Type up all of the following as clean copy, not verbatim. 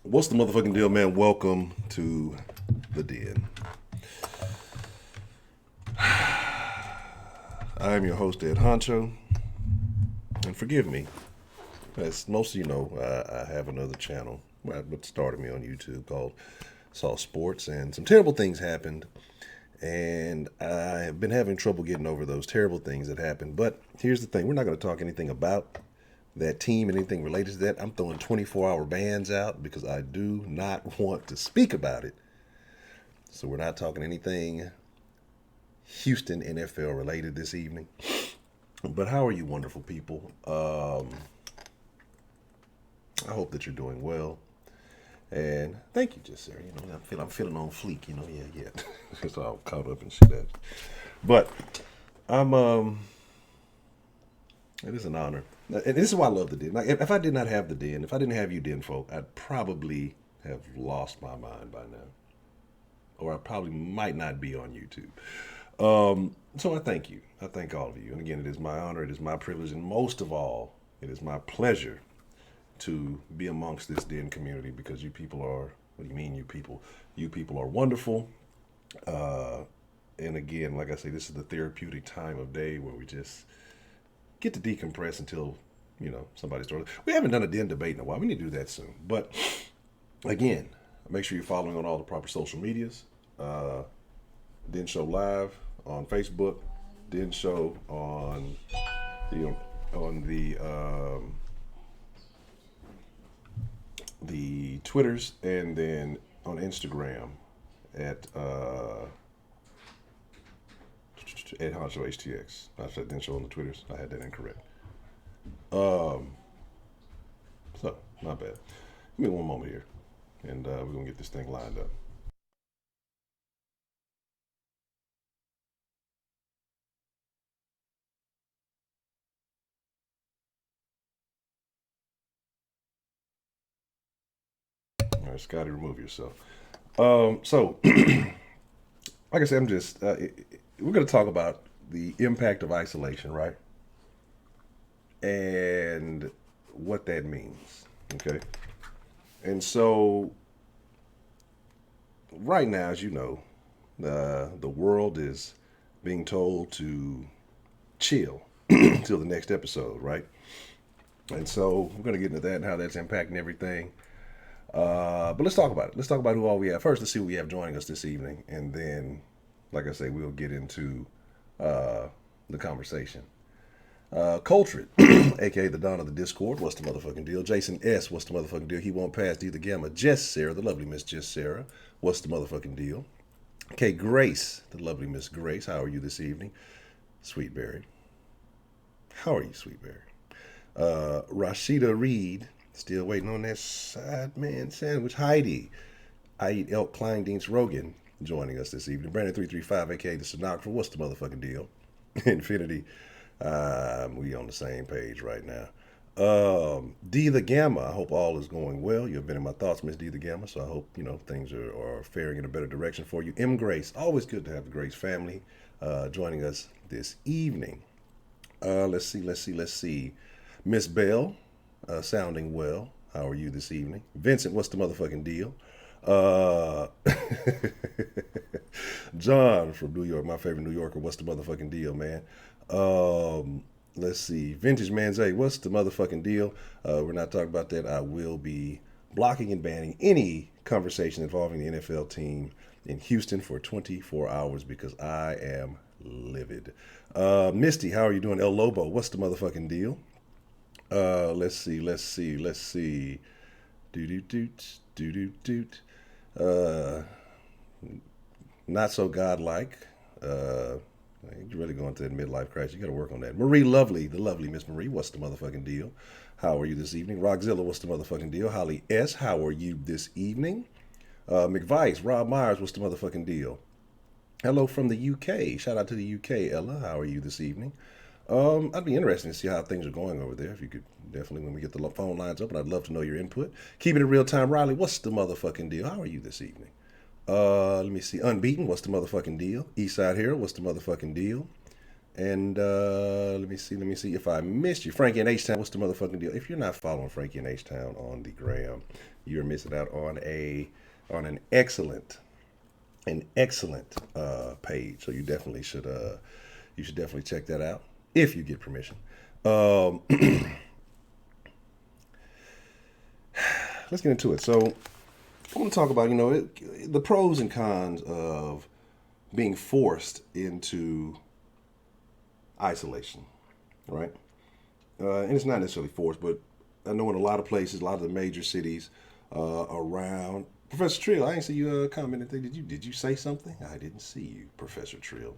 What's the motherfucking deal, man? Welcome to the den. I am your host, Ed Honcho, and forgive me, as most of you know, I have another channel that started me on YouTube called Saw Sports, and some terrible things happened, and I have been having trouble getting over those terrible things that happened. But here's the thing: we're not going to talk anything about that team, anything related to that. I'm throwing 24-hour bans out because I do not want to speak about it. So we're not talking anything Houston NFL related this evening. But how are you, wonderful people? I hope that you're doing well. And thank you, just sir. You know, I'm feeling on fleek. You know, yeah. It's all caught up and shit. But I'm it is an honor, and this is why I love the den. Like, if I did not have the den, if I didn't have you, den folk, I'd probably have lost my mind by now, or I probably might not be on YouTube. So I thank you. I thank all of you. And again, it is my honor, it is my privilege, and most of all, it is my pleasure to be amongst this den community because you people are, what do you mean, you people? You people are wonderful. And again, like I say, this is the therapeutic time of day where we just get to decompress until, somebody starts. We haven't done a den debate in a while. We need to do that soon. But again, make sure you're following on all the proper social medias. Den Show Live on Facebook, Den Show on the Twitters, and then on Instagram at Ed Honcho HTX. I said Den Show on the Twitters. I had that incorrect. So my bad. Give me one moment here, and we're gonna get this thing lined up. All right, Scotty, remove yourself. So, like I said, I'm just we're going to talk about the impact of isolation, right? And what that means. Okay. And so, right now, as you know, the world is being told to chill till the next episode, right? And so, we're going to get into that and how that's impacting everything. But let's talk about it. Let's talk about who all we have. First, let's see who we have joining us this evening. And then, like I say, we'll get into the conversation. Coltrane, aka the Don of the Discord, what's the motherfucking deal? Jason S, what's the motherfucking deal? He won't pass either gamma. Jess Sarah, the lovely Miss Jess Sarah, what's the motherfucking deal? Okay, Grace, the lovely Miss Grace, how are you this evening? Sweetberry, how are you, Sweetberry? Rashida Reed, still waiting on that side man sandwich. Heidi, I eat elk Kleindienst Rogan, joining us this evening. Brandon 335, aka the stenographer, what's the motherfucking deal? Infinity, we on the same page right now. D the Gamma, I hope all is going well. You've been in my thoughts, Miss D the Gamma, so I hope things are faring in a better direction for you. M Grace, always good to have the Grace family joining us this evening. Let's see. Miss Bell, sounding well. How are you this evening? Vincent, what's the motherfucking deal? Uh, John from New York, my favorite New Yorker. What's the motherfucking deal, man? Let's see. Vintage Manze, what's the motherfucking deal? We're not talking about that. I will be blocking and banning any conversation involving the NFL team in Houston for 24 hours because I am livid. Misty, how are you doing? El Lobo, what's the motherfucking deal? Let's see. Doo doo doot, doo doo doot. Uh, Not so godlike. Uh, you're really going through that midlife crisis. You got to work on that. Marie Lovely, the lovely Miss Marie, what's the motherfucking deal? How are you this evening? Rockzilla, what's the motherfucking deal? Holly S, how are you this evening? McVice, Rob Myers, what's the motherfucking deal? Hello from the UK. Shout out to the UK, Ella. How are you this evening? I'd be interested to see how things are going over there. If you could definitely, when we get the phone lines open, I'd love to know your input. Keeping it real time, Riley. What's the motherfucking deal? How are you this evening? Let me see. Unbeaten. What's the motherfucking deal? Eastside Hero. What's the motherfucking deal? And let me see if I missed you. Frankie and H Town, what's the motherfucking deal? If you're not following Frankie and H Town on the gram, you're missing out on an excellent page. So you should definitely check that out if you get permission. Um, let's get into it. So I want to talk about the pros and cons of being forced into isolation, right? And it's not necessarily forced, but I know in a lot of places, a lot of the major cities around. Professor Trill, I didn't see you comment anything. Did you say something? I didn't see you, Professor Trill.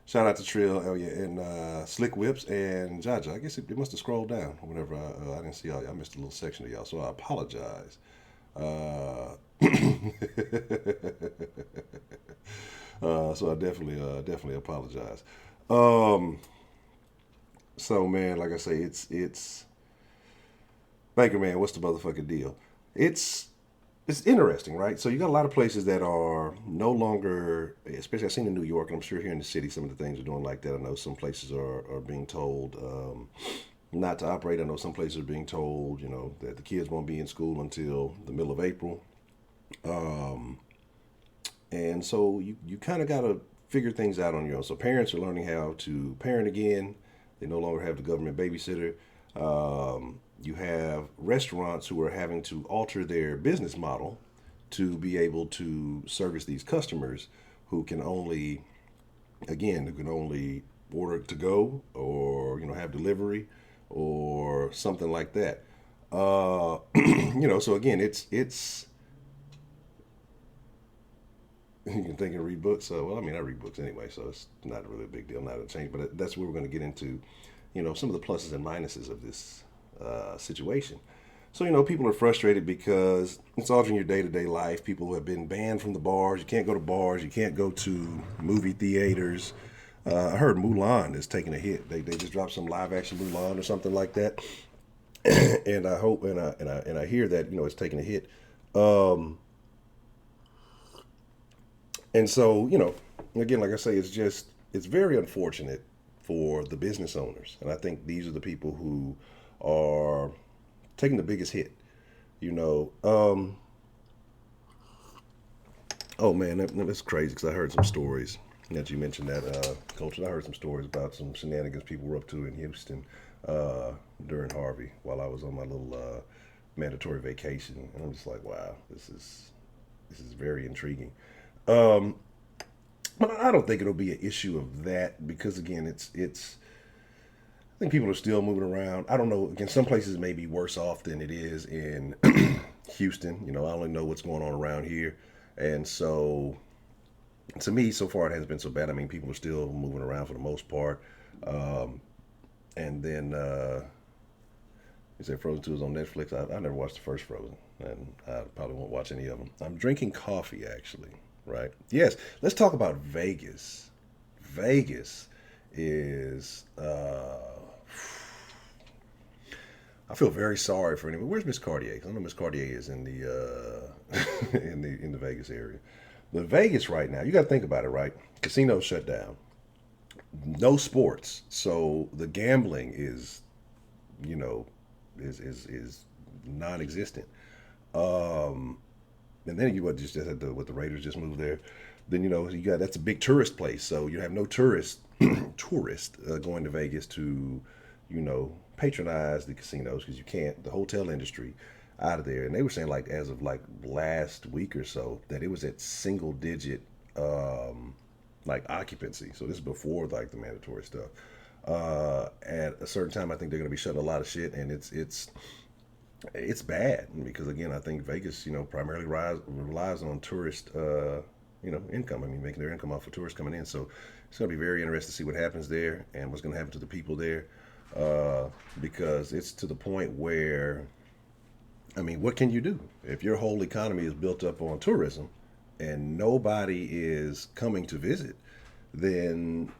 Shout out to Trill, oh yeah, and Slick Whips and Jaja. I guess it must have scrolled down whenever I didn't see y'all. I missed a little section of y'all, so I apologize. Uh, so I definitely apologize. Um, so man, like I say, it's Banker man. What's the motherfucking deal? It's it's interesting, right? So you got a lot of places that are no longer, especially I've seen in New York, and I'm sure here in the city, some of the things are doing like that. I know some places are being told not to operate. I know some places are being told, that the kids won't be in school until the middle of April. Um, and so you kind of got to figure things out on your own. So parents are learning how to parent again. They no longer have the government babysitter. You have restaurants who are having to alter their business model to be able to service these customers who can only, again, who can only order to go or have delivery or something like that. So again, it's you can think and read books. So, well, I mean, I read books anyway, so it's not really a big deal, not a change. But that's where we're going to get into, some of the pluses and minuses of this situation. So, people are frustrated because it's altering your day to day life. People have been banned from the bars. You can't go to bars. You can't go to movie theaters. I heard Mulan is taking a hit. They just dropped some live action Mulan or something like that. And I hope and I hear that it's taking a hit. Um, And so, again, like I say, it's very unfortunate for the business owners. And I think these are the people who are taking the biggest hit. You know, oh man, that's crazy because I heard some stories that you mentioned that culture. I heard some stories about some shenanigans people were up to in Houston uh, during Harvey while I was on my little mandatory vacation. And I'm just like, wow, this is very intriguing. Um, But I don't think it'll be an issue of that because again, it's. I think people are still moving around. I don't know. Again, some places may be worse off than it is in Houston. I only know what's going on around here, and so to me, so far it hasn't been so bad. I mean, people are still moving around for the most part. Um, and then you said Frozen Two is on Netflix. I never watched the first Frozen, and I probably won't watch any of them. I'm drinking coffee actually. Right? Yes. Let's talk about Vegas. Vegas is. I feel very sorry for anyone. Where's Miss Cartier? 'Cause I know Miss Cartier is in the in the Vegas area. But Vegas right now, you got to think about it, right? Casinos shut down. No sports, so the gambling you know, is non-existent. Um, and then you what just had the Raiders just moved there. Then you got that's a big tourist place, so you have no tourist going to Vegas to patronize the casinos because you can't the hotel industry out of there. And they were saying like as of like last week or so that it was at single digit like occupancy. So this is before like the mandatory stuff. At a certain time, I think they're going to be shutting a lot of shit, and it's bad because again, I think Vegas, primarily relies on tourist, income. I mean, making their income off of tourists coming in. So it's going to be very interesting to see what happens there and what's going to happen to the people there, because it's to the point where, I mean, what can you do if your whole economy is built up on tourism and nobody is coming to visit? Then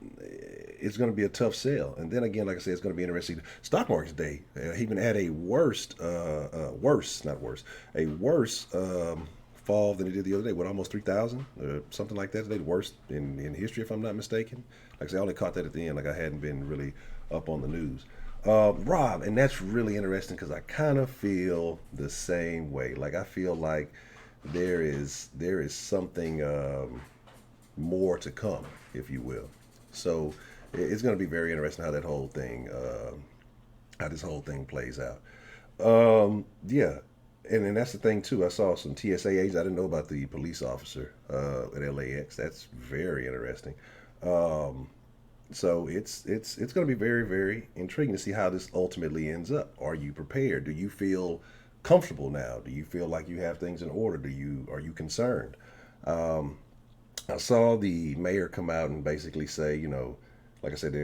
it's going to be a tough sell. And then again, like I said, it's going to be interesting. Stock market today even had a worse, not worse, a worse fall than it did the other day. What, almost 3,000 or something like that? They the worst in history, if I'm not mistaken. Like I said, I only caught that at the end. Like I hadn't been really up on the news. Rob, and that's really interesting because I kind of feel the same way. Like I feel like there is something more to come, if you will. So it's going to be very interesting how that whole thing, how this whole thing plays out. Yeah, and that's the thing too. I saw some TSA agents. I didn't know about the police officer at LAX. That's very interesting. Um, so it's going to be very very intriguing to see how this ultimately ends up. Are you prepared? Do you feel comfortable now? Do you feel like you have things in order? Are you concerned? Um, I saw the mayor come out and basically say, like I said,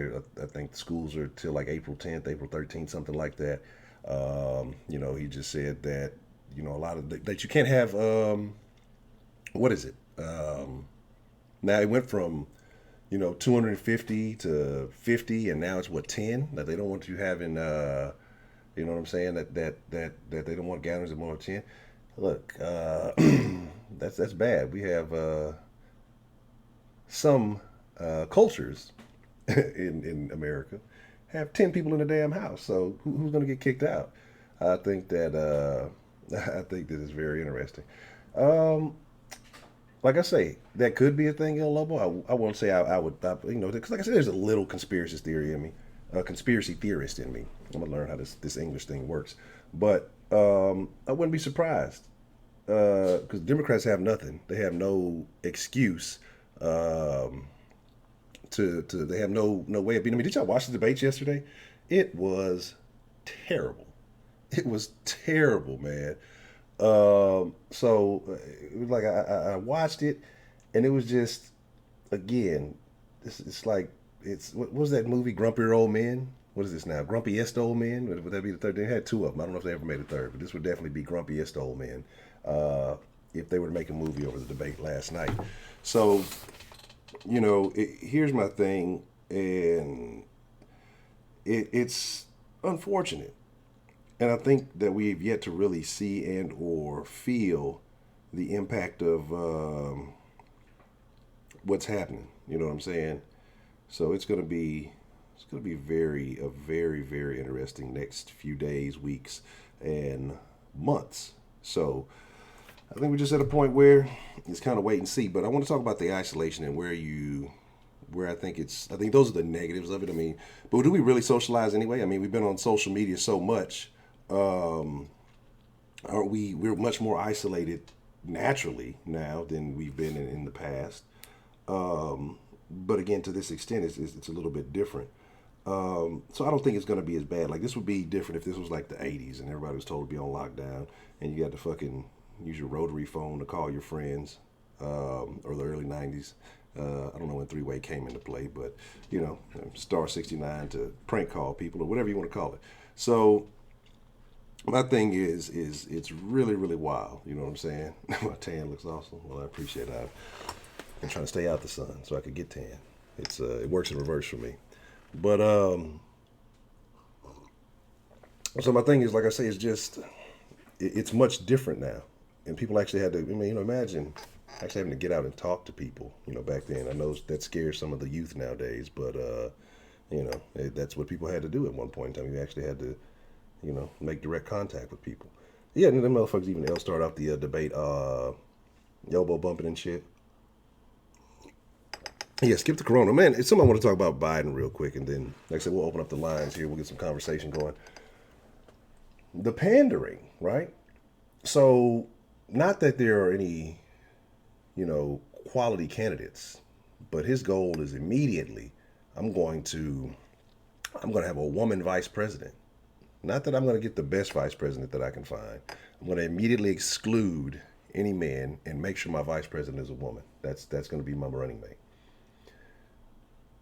I think the schools are till like April 10th, April 13th, something like that. He just said that, a lot of that you can't have, what is it? Now it went from, 250 to 50, and now it's what, 10? That they don't want you having, you know what I'm saying? That they don't want gatherings of more than 10. Look, that's bad. We have some cultures in America have 10 people in a damn house. So who's going to get kicked out? I think that I think that is very interesting. Um, like I say, that could be a thing in Lobo. I won't say I would, because like I said, there's a little conspiracy theory in me, a conspiracy theorist in me. I'm gonna learn how this English thing works, but I wouldn't be surprised because Democrats have nothing. They have no excuse. Um, to they have no way of beating. I mean, did y'all watch the debates yesterday? It was terrible. It was terrible, man. It was like I watched it, and it was just again, it's like what was that movie, Grumpier Old Men? What is this now? Grumpiest Old Men? Would that be the third? They had two of them. I don't know if they ever made a third, but this would definitely be Grumpiest Old Men. Uh, if they were to make a movie over the debate last night. So, here's my thing, and it's unfortunate, and I think that we've yet to really see and or feel the impact of what's happening. You know what I'm saying? So it's gonna be a very very interesting next few days, weeks, and months. So I think we're just at a point where it's kind of wait and see. But I want to talk about the isolation and where I think those are the negatives of it. I mean, but do we really socialize anyway? I mean, we've been on social media so much. Um, aren't we? We're much more isolated naturally now than we've been in the past. But again, to this extent, it's a little bit different. So I don't think it's going to be as bad. Like this would be different if this was like the '80s and everybody was told to be on lockdown and you got to fucking use your rotary phone to call your friends, or the early '90s. I don't know when three-way came into play, but star 69 to prank call people or whatever you want to call it. So my thing is it's really really wild. You know what I'm saying? My tan looks awesome. Well, I appreciate it. I've been trying to stay out the sun so I could get tan. It works in reverse for me. But so my thing is, like I say, it's just it's much different now, and people actually had to. I mean, imagine actually having to get out and talk to people. Back then, I know that scares some of the youth nowadays, but that's what people had to do at one point in time. You actually had to, make direct contact with people. Yeah, and them motherfuckers even they'll start off the debate, elbow bumping and shit. Yeah, skip the corona, man. It's something I want to talk about Biden real quick, and then, like I said, we'll open up the lines here. We'll get some conversation going. The pandering, right? So, not that there are any, quality candidates, but his goal is immediately, I'm going to, I'm going to have a woman vice president. Not that I'm going to get the best vice president that I can find. I'm going to immediately exclude any man and make sure my vice president is a woman. That's going to be my running mate.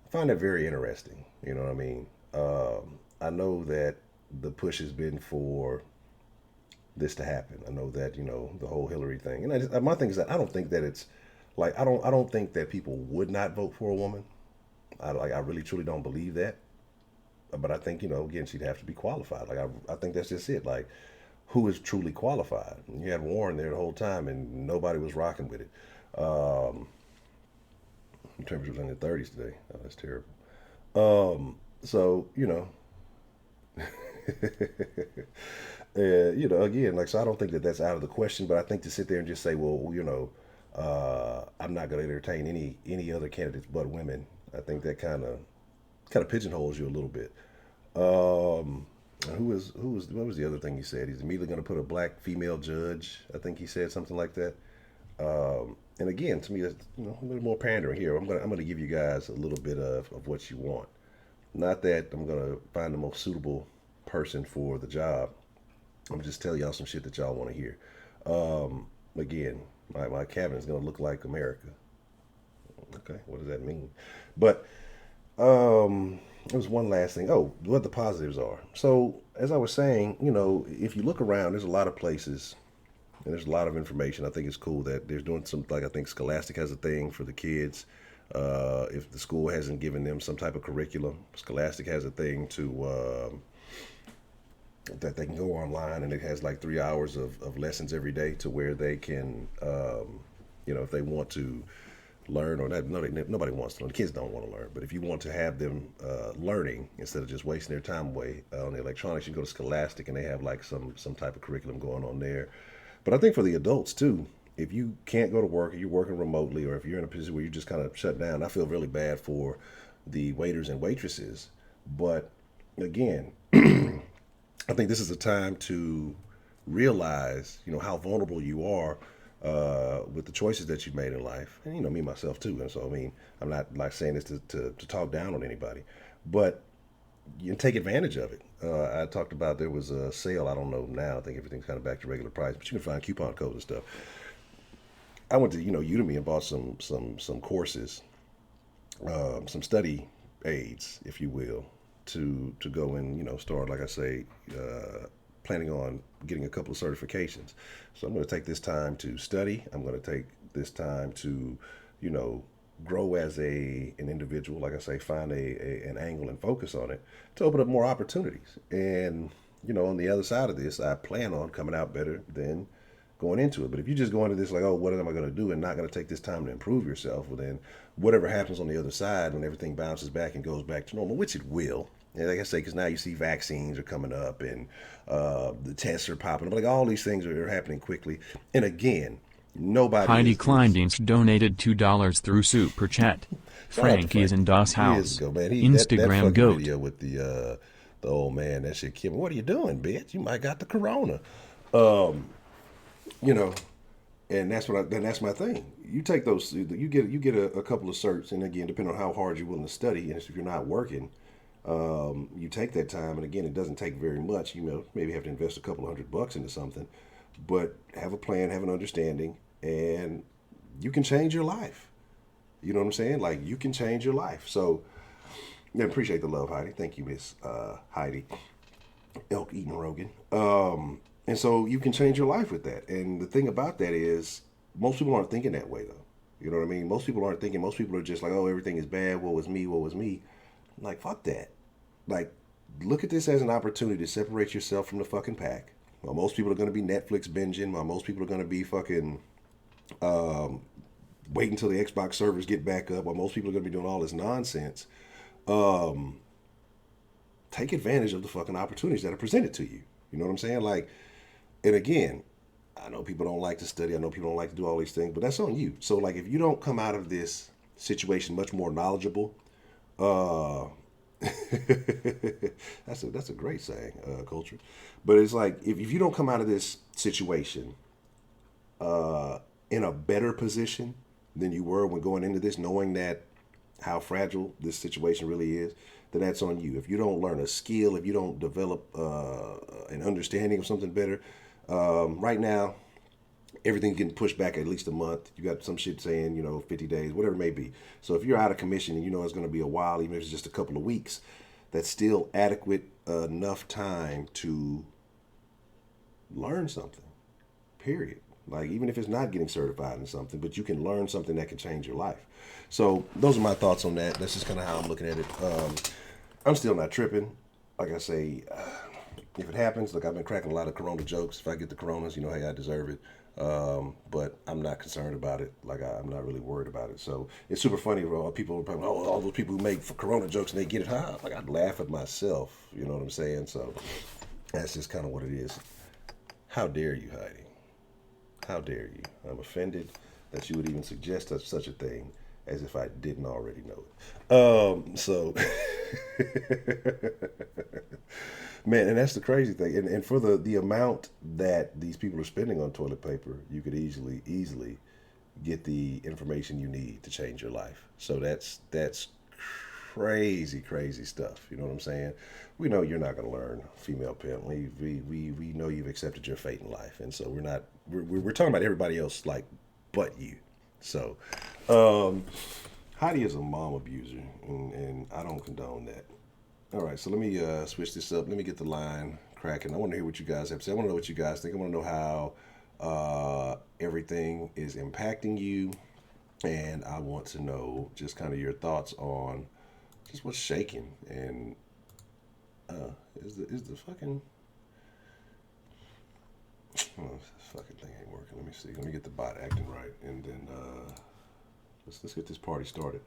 I find that very interesting. You know what I mean? I know that the push has been for this to happen. I know that the whole Hillary thing, and my thing is that I don't think that it's like I don't think that people would not vote for a woman. I really truly don't believe that. But I think again she'd have to be qualified. Like I think that's just it. Like who is truly qualified. And you had Warren there the whole time, and nobody was rocking with it. Um, temperature was in the 30s today. Oh, that's terrible. So again, like, so I don't think that that's out of the question, but I think to sit there and just say, well, I'm not going to entertain any other candidates but women. I think that kind of pigeonholes you a little bit. Um, who was what was the other thing he said? He's immediately going to put a black female judge. I think he said something like that. And again, to me, that's a little more pandering here. I'm gonna give you guys a little bit of what you want. Not that I'm gonna find the most suitable person for the job. I'm gonna just tell y'all some shit that y'all want to hear. Again, my cabinet is gonna look like America. Okay, what does that mean? But there was one last thing. Oh, what the positives are. So as I was saying, if you look around, there's a lot of places and there's a lot of information. I think it's cool that there's doing some, like, I think Scholastic has a thing for the kids. If the school hasn't given them some type of curriculum, Scholastic has a thing to that they can go online, and it has like 3 hours of lessons every day to where they can, if they want to learn or not. No, nobody wants to learn. The kids don't want to learn. But if you want to have them learning instead of just wasting their time away on the electronics, you can go to Scholastic, and they have like some type of curriculum going on there. But I think for the adults too, if you can't go to work, or you're working remotely, or if you're in a position where you just kind of shut down, I feel really bad for the waiters and waitresses. But again, I think this is a time to realize, how vulnerable you are with the choices that you've made in life, and me myself too. And so, I mean, I'm not like saying this to talk down on anybody, but you can take advantage of it. I talked about there was a sale. I don't know now. I think everything's kind of back to regular price, but you can find coupon codes and stuff. I went to Udemy and bought some courses, some study aids, if you will, to go and start, like I say, planning on getting a couple of certifications. So I'm going to take this time to study. I'm going to take this time to you know grow as an individual. Like I say, find an angle and focus on it to open up more opportunities. And on the other side of this, I plan on coming out better than going into it. But if you just go into this like, oh, what am I going to do, and not going to take this time to improve yourself, well, then whatever happens on the other side, when everything bounces back and goes back to normal, which it will. And like I say, because now you see vaccines are coming up, and the tests are popping up. Like, all these things are happening quickly. And again, nobody Heidi is Kleindienst donated $2 through Super Chat. shout out to Frankie is Frank in Das years Haus. ago, man. That Instagram fucking goat. video with the old man, that shit killed me. What are you doing, bitch? You might got the corona. You know, and that's my thing. You take those, you get a couple of certs, and again, depending on how hard you're willing to study, and if you're not working, you take that time, and again, it doesn't take very much. Maybe have to invest a couple of $100 into something, but have a plan, have an understanding, and you can change your life. You know what I'm saying? Like, you can change your life. So, I appreciate the love, Heidi. Thank you, Miss Heidi Elk Eating Rogan. And so you can change your life with that. And the thing about that is, most people aren't thinking that way, though. You know what I mean? Most people aren't thinking. Most people are just like, oh, everything is bad. Woe is me. Woe is me. Like, fuck that. Like, look at this as an opportunity to separate yourself from the fucking pack. While most people are going to be Netflix binging, while most people are going to be fucking waiting until the Xbox servers get back up, while most people are going to be doing all this nonsense, take advantage of the fucking opportunities that are presented to you. You know what I'm saying? Like, and again, I know people don't like to study. I know people don't like to do all these things, but that's on you. So, like, if you don't come out of this situation much more knowledgeable, uh, that's a great saying, culture. But it's like, if you don't come out of this situation in a better position than you were when going into this, knowing that how fragile this situation really is, then that's on you. If you don't learn a skill, if you don't develop an understanding of something better, right now, everything's getting pushed back at least a month. You got some shit saying, 50 days, whatever it may be. So if you're out of commission and it's going to be a while, even if it's just a couple of weeks, that's still adequate enough time to learn something, period. Like, even if it's not getting certified in something, but you can learn something that can change your life. So those are my thoughts on that. That's just kind of how I'm looking at it. I'm still not tripping. Like I say, if it happens, look, I've been cracking a lot of Corona jokes. If I get the Coronas, you know, hey, I deserve it. But I'm not concerned about it. Like I'm not really worried about it. So it's super funny. People are probably, oh, all those people who make Corona jokes and they get it. Huh? Like I'd laugh at myself. You know what I'm saying? So that's just kind of what it is. How dare you, Heidi? How dare you? I'm offended that you would even suggest such a thing as if I didn't already know it. So, man, and that's the crazy thing. And for the amount that these people are spending on toilet paper, you could easily get the information you need to change your life. So that's crazy stuff. You know what I'm saying? We know you're not going to learn female pimp. We know you've accepted your fate in life, and so we're talking about everybody else like but you. So Heidi is a mom abuser, and I don't condone that. All right, so let me switch this up. Let me get the line cracking. I want to hear what you guys have to say. I want to know what you guys think. I want to know how everything is impacting you, and I want to know just kind of your thoughts on just what's shaking. And is the fucking this fucking thing ain't working. Let me see. Let me get the bot acting right, and then let's get this party started.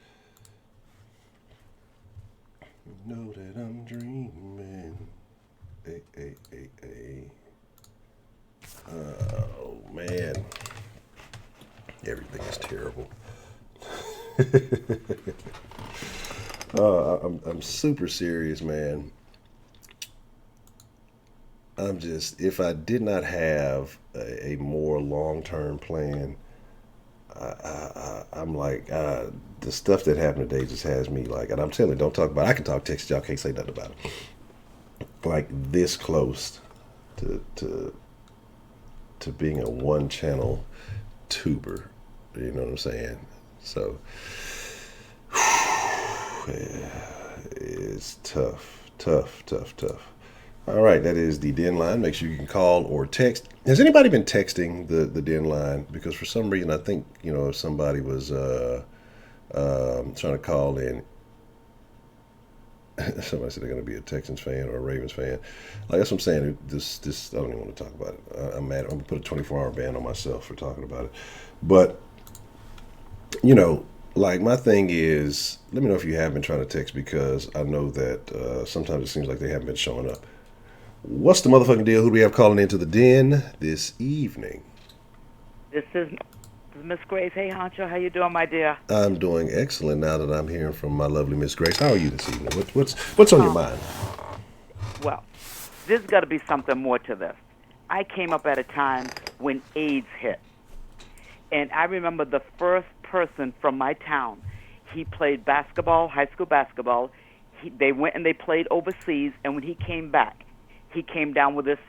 You know that I'm dreaming. Ay. Oh man, everything is terrible. I'm super serious, man. I'm just, if I did not have a more long-term plan, I'm like, the stuff that happened today just has me like, and I'm telling you, don't talk about it. I can talk text, y'all can't say nothing about it. Like this close to being a one-channel tuber. You know what I'm saying? So, yeah, it's tough. All right, that is the Denline. Make sure you can call or text. Has anybody been texting the Denline? Because for some reason, I think, you know, if somebody was trying to call in, somebody said they're going to be a Texans fan or a Ravens fan. Like that's what I'm saying. This I don't even want to talk about it. I'm mad. I'm going to put a 24-hour ban on myself for talking about it. But, you know, like my thing is, let me know if you have been trying to text because I know that sometimes it seems like they haven't been showing up. What's the motherfucking deal? Who do we have calling into the den this evening? This is Miss Grace. Hey, Honcho, how you doing, my dear? I'm doing excellent now that I'm hearing from my lovely Miss Grace. How are you this evening? What's on your mind? Well, there's got to be something more to this. I came up at a time when AIDS hit. And I remember the first person from my town, he played basketball, high school basketball. They went and they played overseas, and when he came back, he came down with this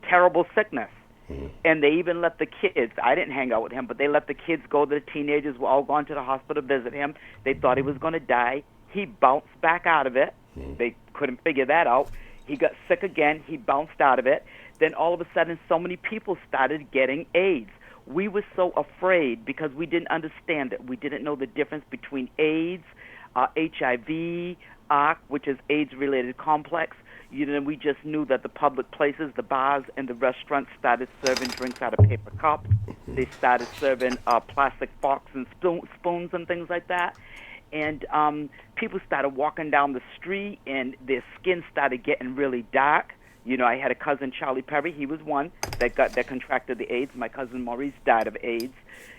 terrible sickness. Mm-hmm. And they even let the kids, I didn't hang out with him, but they let the kids go. The teenagers were all gone to the hospital to visit him. They thought he was going to die. He bounced back out of it. Mm-hmm. They couldn't figure that out. He got sick again. He bounced out of it. Then all of a sudden, so many people started getting AIDS. We were so afraid because we didn't understand it. We didn't know the difference between AIDS, HIV, ARC, which is AIDS-related complex. You know, we just knew that the public places, the bars and the restaurants started serving drinks out of paper cups. They started serving plastic forks and spoons and things like that. And people started walking down the street, and their skin started getting really dark. You know, I had a cousin, Charlie Perry. He was one that contracted the AIDS. My cousin Maurice died of AIDS.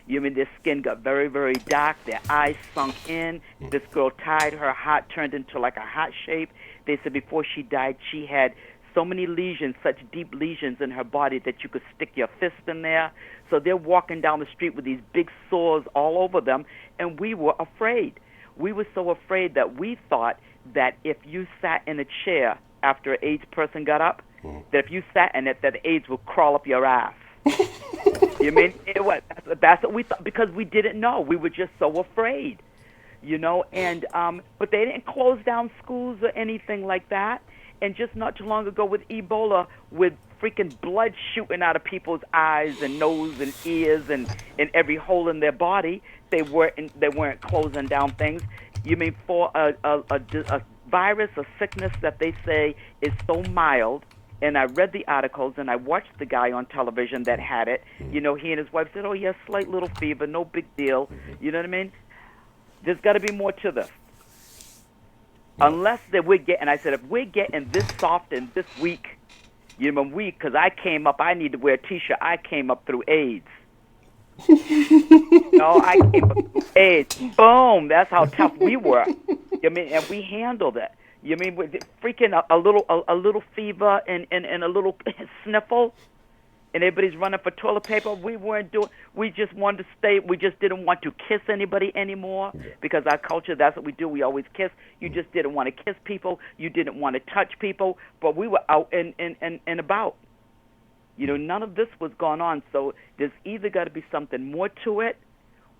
You mean their skin got very, very dark. Their eyes sunk in. This girl tied her heart, turned into like a heart shape. They said before she died, she had so many lesions, such deep lesions in her body that you could stick your fist in there. So they're walking down the street with these big sores all over them, and we were afraid. We were so afraid that we thought that if you sat in a chair after an AIDS person got up, that if you sat in it, that the AIDS would crawl up your ass. You mean that's what we thought because we didn't know. We were just so afraid, you know. And but they didn't close down schools or anything like that. And just not too long ago with Ebola, with freaking blood shooting out of people's eyes and nose and ears and in every hole in their body, they weren't closing down things. You mean for a virus, a sickness that they say is so mild, and I read the articles, and I watched the guy on television that had it. You know, he and his wife said, oh, yeah, slight little fever, no big deal. You know what I mean? There's got to be more to this. Unless that we're getting, I said, if we're getting this soft and this weak, you know, weak, because I need to wear a T-shirt. I came up through AIDS. No, I came up through AIDS. Boom. That's how tough we were. You mean, and we handled it. You mean, with freaking a little fever and a little sniffle, and everybody's running for toilet paper. We weren't doing. We just wanted to stay. We just didn't want to kiss anybody anymore because our culture. That's what we do. We always kiss. You just didn't want to kiss people. You didn't want to touch people. But we were out and about. You know, none of this was going on. So there's either got to be something more to it,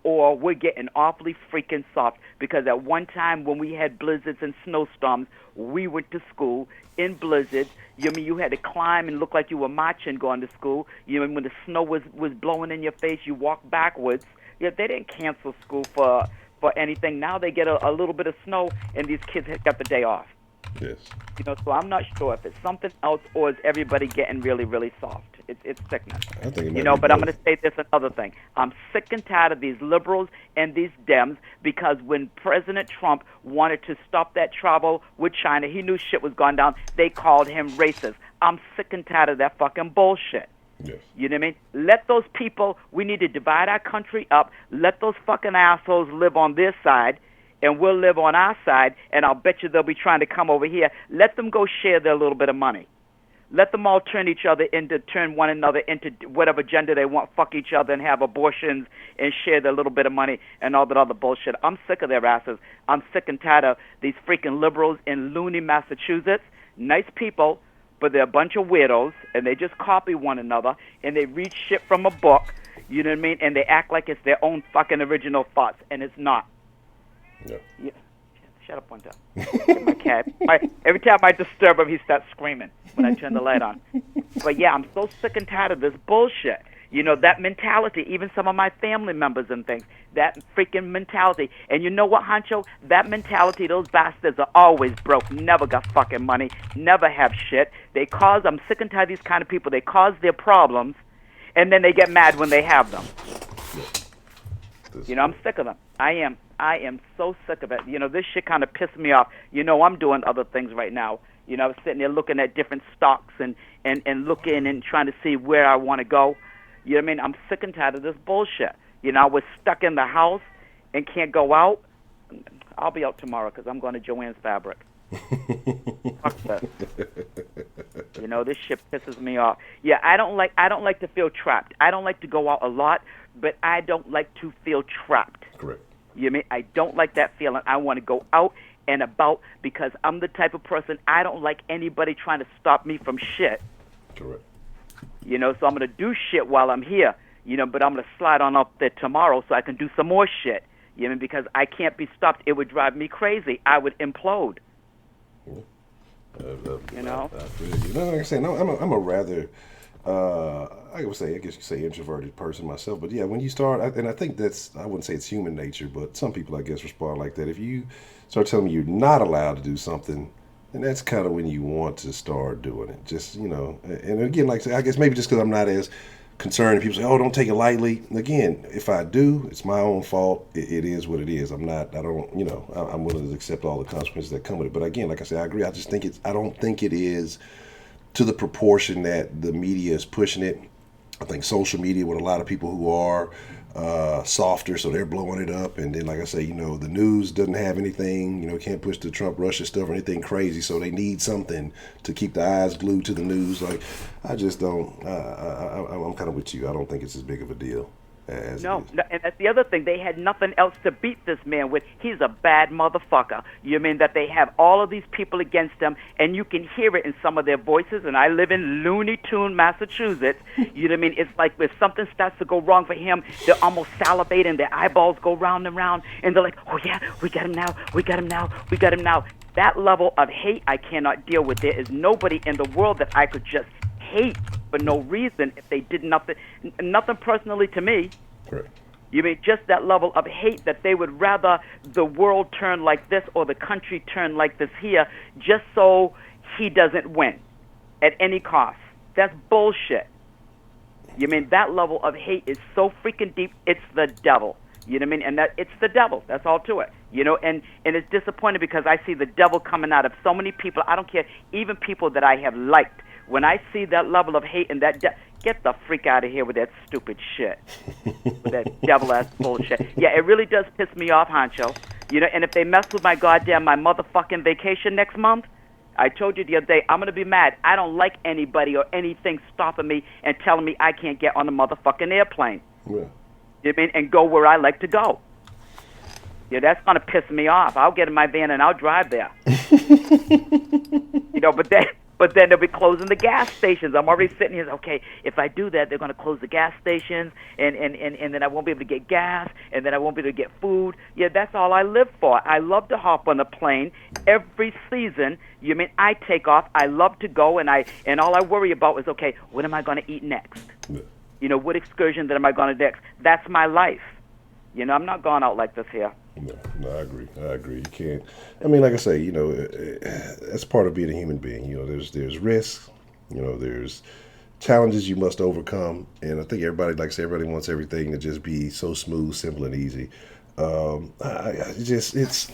or we're getting awfully freaking soft. Because at one time when we had blizzards and snowstorms, we went to school in blizzards. You mean you had to climb and look like you were marching going to school. You mean when the snow was blowing in your face, you walked backwards. Yeah, they didn't cancel school for anything. Now they get a little bit of snow, and these kids got the day off. Yes. You know, so I'm not sure if it's something else or is everybody getting really, really soft. It's sickness. I think it might you know, be but I'm both. going to say this another thing. I'm sick and tired of these liberals and these Dems because when President Trump wanted to stop that travel with China, he knew shit was going down. They called him racist. I'm sick and tired of that fucking bullshit. Yes. You know what I mean? Let those people, we need to divide our country up. Let those fucking assholes live on their side, and we'll live on our side, and I'll bet you they'll be trying to come over here. Let them go share their little bit of money. Let them all turn one another into whatever gender they want, fuck each other and have abortions and share their little bit of money and all that other bullshit. I'm sick of their asses. I'm sick and tired of these freaking liberals in loony Massachusetts. Nice people, but they're a bunch of weirdos, and they just copy one another, and they read shit from a book, you know what I mean? And they act like it's their own fucking original thoughts, and it's not. Yeah. Yeah. Shut up one time. Get my cat. Every time I disturb him, he starts screaming when I turn the light on. But yeah, I'm so sick and tired of this bullshit. You know, that mentality, even some of my family members and things, that freaking mentality. And you know what, Honcho? That mentality, those bastards are always broke, never got fucking money, never have shit. I'm sick and tired of these kind of people. They cause their problems, and then they get mad when they have them. You know, I'm sick of them. I am so sick of it. You know, this shit kind of pissed me off. You know, I'm doing other things right now. You know, I was sitting there looking at different stocks and looking and trying to see where I want to go. You know what I mean? I'm sick and tired of this bullshit. You know, I was stuck in the house and can't go out. I'll be out tomorrow because I'm going to Joanne's Fabric. Fuck that. You know, this shit pisses me off. Yeah, I don't like to feel trapped. I don't like to go out a lot, but I don't like to feel trapped. Correct. You know what I mean? I don't like that feeling. I want to go out and about because I'm the type of person, I don't like anybody trying to stop me from shit. Correct. You know, so I'm going to do shit while I'm here, you know, but I'm going to slide on up there tomorrow so I can do some more shit. You know, because I can't be stopped. It would drive me crazy. I would implode. You know? You know, like I said, I'm a rather, I guess you could say introverted person myself. But yeah, when you start, and I think I wouldn't say it's human nature, but some people, I guess, respond like that. If you start telling me you're not allowed to do something, and that's kind of when you want to start doing it. Just, you know, and again, like I say, I guess maybe just because I'm not as concerned. People say, oh, don't take it lightly. And again, if I do, it's my own fault. It is what it is. I'm willing to accept all the consequences that come with it. But again, like I said, I agree. I don't think it is to the proportion that the media is pushing it. I think social media with a lot of people who are softer, so they're blowing it up. And then, like I say, you know, the news doesn't have anything, you know, can't push the Trump-Russia stuff or anything crazy, so they need something to keep the eyes glued to the news. Like, I just don't, I'm kind of with you. I don't think it's as big of a deal as No, and that's the other thing. They had nothing else to beat this man with. He's a bad motherfucker. You mean that they have all of these people against him, and you can hear it in some of their voices, and I live in Looney Tune, Massachusetts. You know what I mean? It's like if something starts to go wrong for him, they're almost salivating, their eyeballs go round and round, and they're like, oh, yeah, we got him now, we got him now, we got him now. That level of hate I cannot deal with. There is nobody in the world that I could just hate for no reason if they did nothing personally to me. Correct. You mean just that level of hate that they would rather the world turn like this or the country turn like this here just so he doesn't win. at any cost. That's bullshit. You mean that level of hate is so freaking deep? It's the devil. You know what I mean? And that it's the devil. That's all to it. You know, and it's disappointing because I see the devil coming out of so many people. I don't care, even people that I have liked. When I see that level of hate and that get the freak out of here with that stupid shit, with that devil-ass bullshit. Yeah, it really does piss me off, Honcho. You know, and if they mess with my motherfucking vacation next month, I told you the other day, I'm going to be mad. I don't like anybody or anything stopping me and telling me I can't get on a motherfucking airplane. Yeah. You know what I mean? And go where I like to go. Yeah, that's going to piss me off. I'll get in my van and I'll drive there. You know, but then they'll be closing the gas stations. I'm already sitting here, okay, if I do that, they're going to close the gas stations, and then I won't be able to get gas, and then I won't be able to get food. Yeah, that's all I live for. I love to hop on a plane every season. You mean I take off, I love to go, and all I worry about is, okay, what am I going to eat next? Yeah. You know, what excursion am I going to next? That's my life. You know, I'm not going out like this here. No, I agree. You can't. I mean, like I say, you know, that's part of being a human being. You know, there's risks. You know, there's challenges you must overcome, and I think everybody, like I say, everybody wants everything to just be so smooth, simple, and easy. It's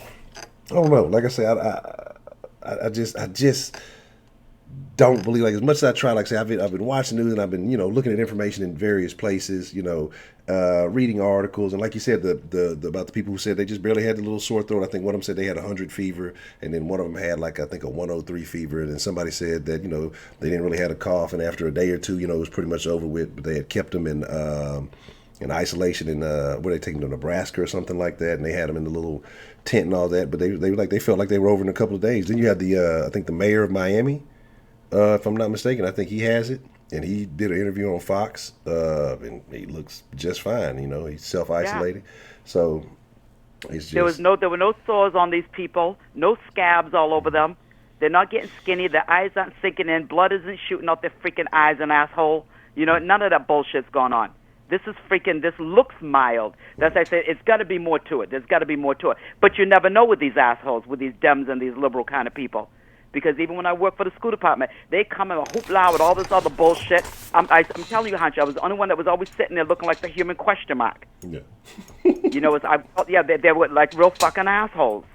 I don't know. Like I say, I just don't believe, like, as much as I try, like I say, I've been watching news and I've been, you know, looking at information in various places, you know, reading articles, and like you said, the about the people who said they just barely had the little sore throat. I think one of them said they had 100 fever, and then one of them had, like, I think a 103 fever, and then somebody said that, you know, they didn't really have a cough, and after a day or two, you know, it was pretty much over with, but they had kept them in isolation in where they taken them to Nebraska or something like that, and they had them in the little tent and all that, but they felt like they were over in a couple of days. Then you had the I think the mayor of Miami. If I'm not mistaken, I think he has it, and he did an interview on Fox, and he looks just fine. You know, he's self-isolated, so it's just... There were no sores on these people, no scabs all over them. They're not getting skinny. Their eyes aren't sinking in. Blood isn't shooting out their freaking eyes and asshole. You know, none of that bullshit's going on. This looks mild. That's why I say it's got to be more to it. There's got to be more to it. But you never know with these assholes, with these Dems and these liberal kind of people. Because even when I work for the school department, they come in a hoopla with all this other bullshit. I'm telling you, Honcho, I was the only one that was always sitting there looking like the human question mark. Yeah. You know, they were like real fucking assholes.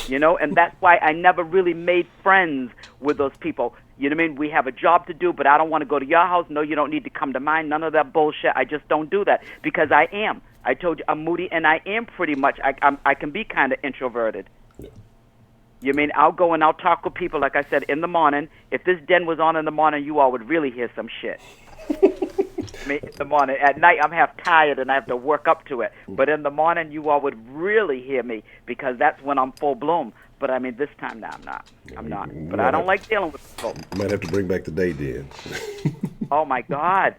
You know, and that's why I never really made friends with those people. You know what I mean? We have a job to do, but I don't want to go to your house. No, you don't need to come to mine. None of that bullshit. I just don't do that because I am. I told you I'm moody, and I am pretty much. I can be kind of introverted. Yeah. You mean I'll go and I'll talk with people, like I said, in the morning. If this den was on in the morning, you all would really hear some shit. I mean, in the morning. At night, I'm half tired and I have to work up to it. But in the morning, you all would really hear me because that's when I'm full bloom. But I mean, this time, no, I'm not. But I don't like dealing with people. Might have to bring back the day den. Oh my God.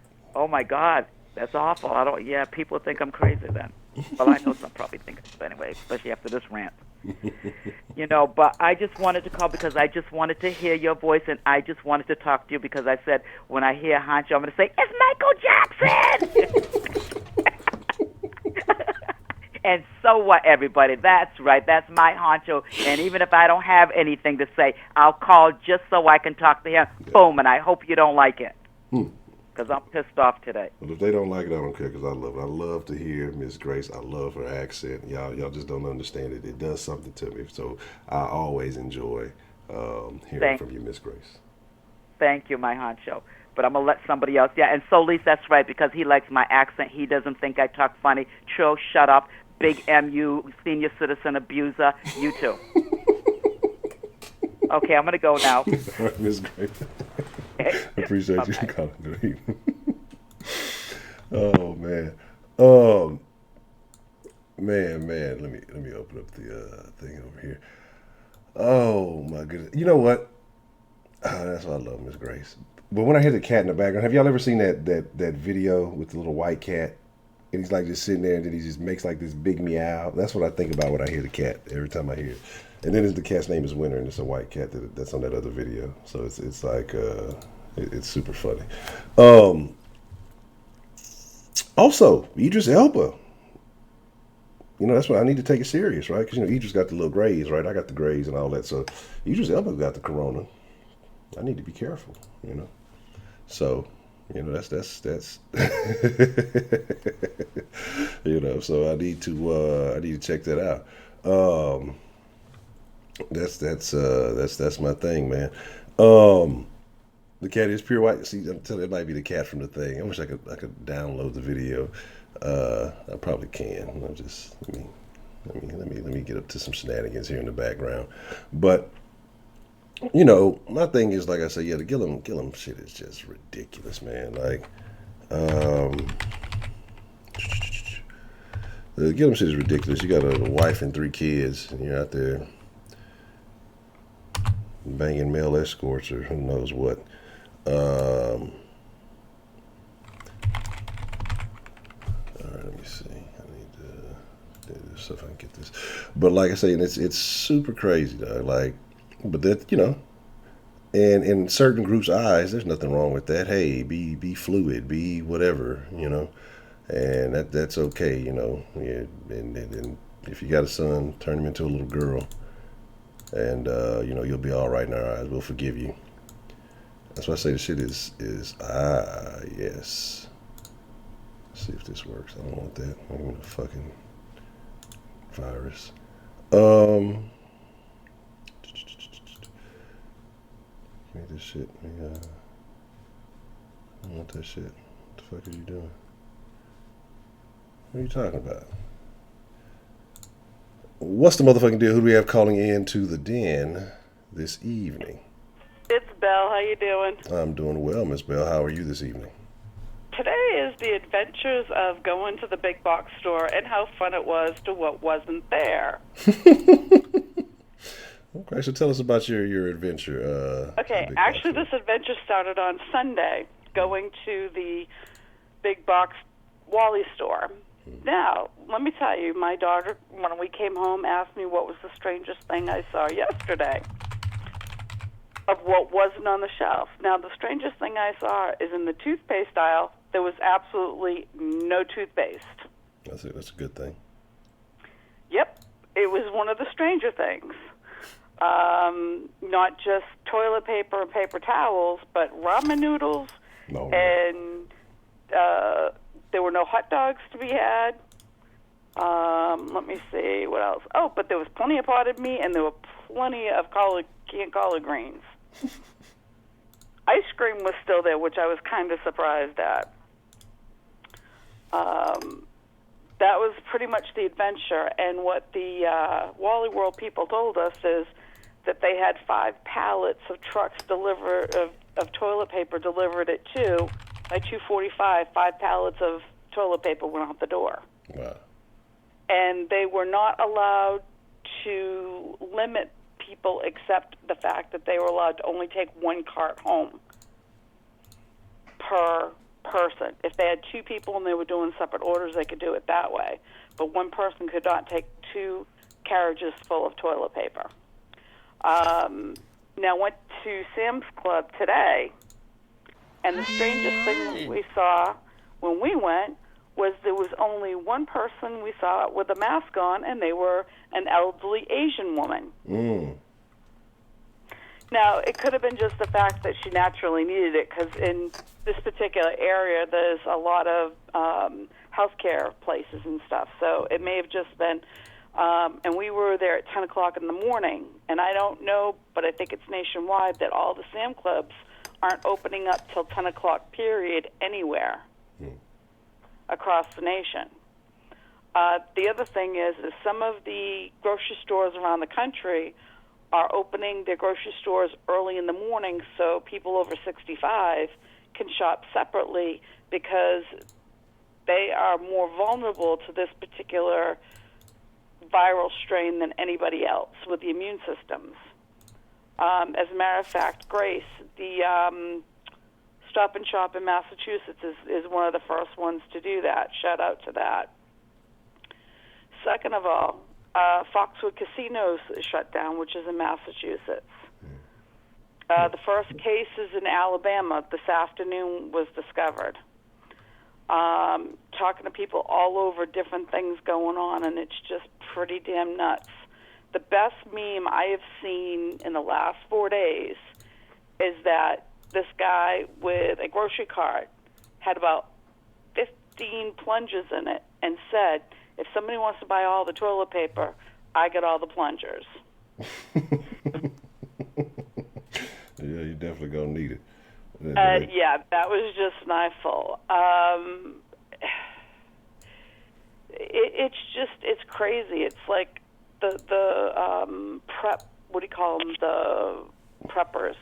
That's awful. Yeah, people think I'm crazy then. Well, I know some probably think so anyway, especially after this rant. You know, but I just wanted to call because I just wanted to hear your voice, and I just wanted to talk to you because I said when I hear Honcho, I'm going to say, it's Michael Jackson! And so what, everybody? That's right. That's my Honcho. And even if I don't have anything to say, I'll call just so I can talk to him. Boom, and I hope you don't like it. Because I'm pissed off today. Well, if they don't like it, I don't care because I love it. I love to hear Miss Grace. I love her accent. Y'all just don't understand it. It does something to me. So I always enjoy hearing from you, Miss Grace. Thank you, my Honcho. But I'm going to let somebody else. Yeah, and Solis, that's right, because he likes my accent. He doesn't think I talk funny. Tro, shut up. Big MU, senior citizen abuser. You too. Okay, I'm going to go now. All right, Miss Grace. I appreciate you calling me. Oh man. Man. Let me open up the thing over here. Oh my goodness. You know what? That's why I love Miss Grace. But when I hear the cat in the background, have y'all ever seen that video with the little white cat? And he's like just sitting there, and then he just makes like this big meow. That's what I think about when I hear the cat every time I hear it. And then the cat's name is Winter, and it's a white cat that's on that other video. So it's like it's super funny. Also, Idris Elba. You know, that's why I need to take it serious, right? Because, you know, Idris got the little grays, right? I got the grays and all that. So Idris Elba got the corona. I need to be careful, you know. So, you know, that's you know, so I need to check that out. Um, that's my thing, man. Um, the cat is pure white. See, I'm telling you, it might be the cat from the thing. I wish I could download the video. I probably can. I'll just let me get up to some shenanigans here in the background. But you know, my thing is like I said, yeah, the Gillum shit is just ridiculous, man. Like, um, the Gillum shit is ridiculous. You got a wife and 3 kids, and you're out there banging male escorts or who knows what. Um, all right, let me see. I need to do this stuff. I can get this. But like I say, it's super crazy, though. Like, but that you know, and in certain groups' eyes, there's nothing wrong with that. Hey, be fluid, be whatever, you know, and that's okay, you know. Yeah, and if you got a son, turn him into a little girl, and you know you'll be all right in our eyes. We'll forgive you. That's why I say the shit is yes. Let's see if this works. I don't want that. I don't want a fucking virus. Give me this shit. I don't want that shit. What the fuck are you doing? What are you talking about? What's the motherfucking deal? Who do we have calling in to the den this evening? It's Belle. How you doing? I'm doing well, Miss Bell. How are you this evening? Today is the adventures of going to the big box store and how fun it was to what wasn't there. Okay, so tell us about your adventure. Okay, actually this adventure started on Sunday, going to the big box Wally store. Now, let me tell you, my daughter, when we came home, asked me what was the strangest thing I saw yesterday of what wasn't on the shelf. Now, the strangest thing I saw is in the toothpaste aisle, there was absolutely no toothpaste. That's a good thing. Yep, it was one of the stranger things. Not just toilet paper and paper towels, but ramen noodles, and there were no hot dogs to be had. Let me see, what else? Oh, but there was plenty of potted meat, and there were plenty of canned collard greens. Ice cream was still there, which I was kind of surprised at. That was pretty much the adventure, and what the Wally World people told us is that they had 5 pallets of trucks delivered of toilet paper delivered at 2. By 2:45, 5 pallets of toilet paper went out the door. Wow. And they were not allowed to limit people except the fact that they were allowed to only take 1 cart home per person. If they had 2 people and they were doing separate orders, they could do it that way. But 1 person could not take 2 carriages full of toilet paper. Now, I went to Sam's Club today, and the strangest thing we saw when we went was there was only 1 person we saw with a mask on, and they were an elderly Asian woman. Now, it could have been just the fact that she naturally needed it, because in this particular area, there's a lot of healthcare places and stuff. So it may have just been, and we were there at 10 o'clock in the morning, and I don't know, but I think it's nationwide that all the Sam Clubs aren't opening up till 10 o'clock period anywhere across the nation. The other thing is some of the grocery stores around the country are opening their grocery stores early in the morning so people over 65 can shop separately, because they are more vulnerable to this particular viral strain than anybody else with the immune systems. As a matter of fact, Grace, the Stop and Shop in Massachusetts is one of the first ones to do that. Shout out to that. Second of all, Foxwood Casinos is shut down, which is in Massachusetts. The first case is in Alabama. This afternoon was discovered. Talking to people all over, different things going on, and it's just pretty damn nuts. The best meme I have seen in the last 4 days is that this guy with a grocery cart had about 15 plungers in it and said, if somebody wants to buy all the toilet paper, I get all the plungers. Yeah, you definitely gonna need it. Yeah, that was just an eyeful. It's crazy. It's like the prep. What do you call them? The preppers.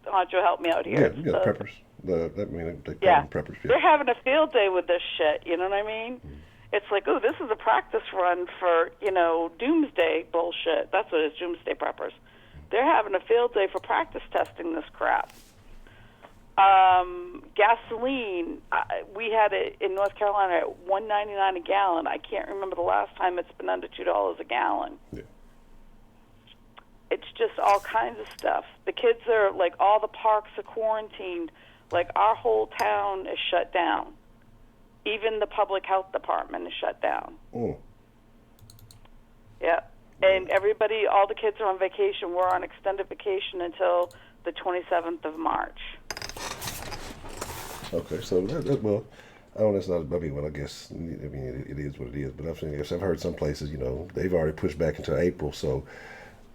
Honcho, help me out here. Yeah, the preppers. They call them preppers. Yeah. They're having a field day with this shit. You know what I mean? Mm. It's like, oh, this is a practice run for, doomsday bullshit. That's what it is, doomsday preppers. They're having a field day for practice testing this crap. Gasoline, we had it in North Carolina at $1.99 a gallon. I can't remember the last time it's been under $2 a gallon. Yeah. It's just all kinds of stuff. The kids are, like, all the parks are quarantined. Like, our whole town is shut down. Even the public health department is shut down. Oh. Yeah. And everybody, all the kids are on vacation. We're on extended vacation until the 27th of March. Okay, so well, I don't know. Well, I guess it is what it is. But I've heard some places, they've already pushed back until April. So,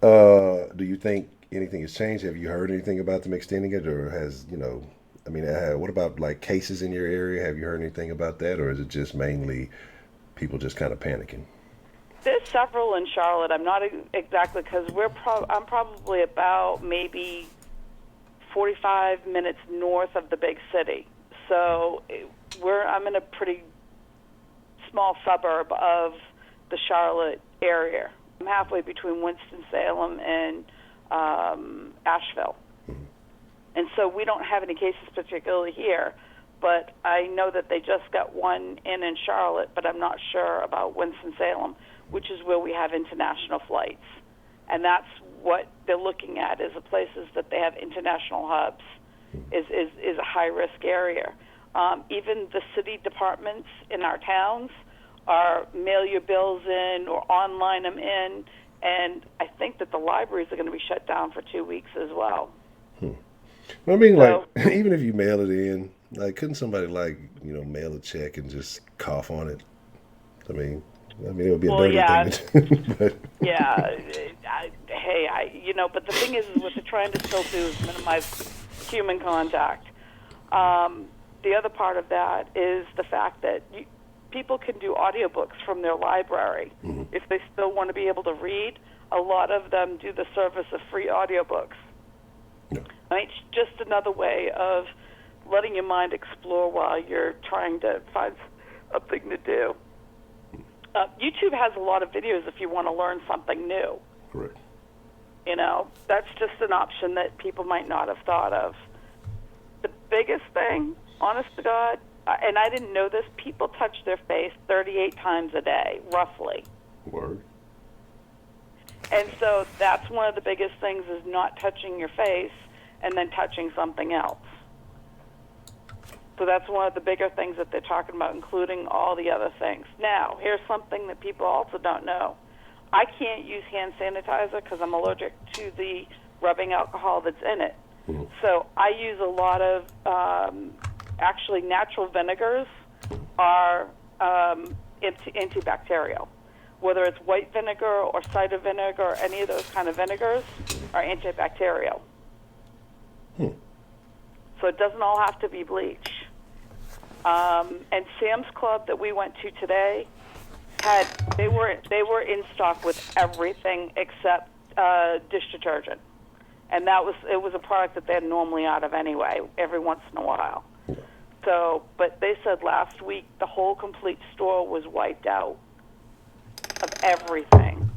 do you think anything has changed? Have you heard anything about them extending it, or has what about like cases in your area? Have you heard anything about that, or is it just mainly people just kind of panicking? There's several in Charlotte. I'm not exactly, because I'm probably about maybe 45 minutes north of the big city. So I'm in a pretty small suburb of the Charlotte area. I'm halfway between Winston-Salem and Asheville. And so we don't have any cases particularly here, but I know that they just got one in Charlotte, but I'm not sure about Winston-Salem, which is where we have international flights. And that's what they're looking at, is the places that they have international hubs is a high-risk area. Even the city departments in our towns are mail your bills in or online them in, and I think that the libraries are going to be shut down for 2 weeks as well. Like, even if you mail it in, like, couldn't somebody, mail a check and just cough on it? It would be a dirty thing to do. But. Yeah. But the thing is what they're trying to still do is minimize human contact. The other part of that is the fact that people can do audiobooks from their library. Mm-hmm. If they still want to be able to read, a lot of them do the service of free audiobooks. Yeah. Right? It's just another way of letting your mind explore while you're trying to find a thing to do. YouTube has a lot of videos if you want to learn something new. Correct. That's just an option that people might not have thought of. The biggest thing, honest to God, and I didn't know this, people touch their face 38 times a day, roughly. Word. And so that's one of the biggest things, is not touching your face and then touching something else. So that's one of the bigger things that they're talking about, including all the other things. Now, here's something that people also don't know. I can't use hand sanitizer because I'm allergic to the rubbing alcohol that's in it. Mm-hmm. So I use a lot of, actually natural vinegars are antibacterial. Whether it's white vinegar or cider vinegar or any of those kind of vinegars are antibacterial. So it doesn't all have to be bleach. And Sam's Club that we went to today they were in stock with everything except dish detergent, and it was a product that they're normally out of anyway, every once in a while. So, but they said last week the whole complete store was wiped out of everything.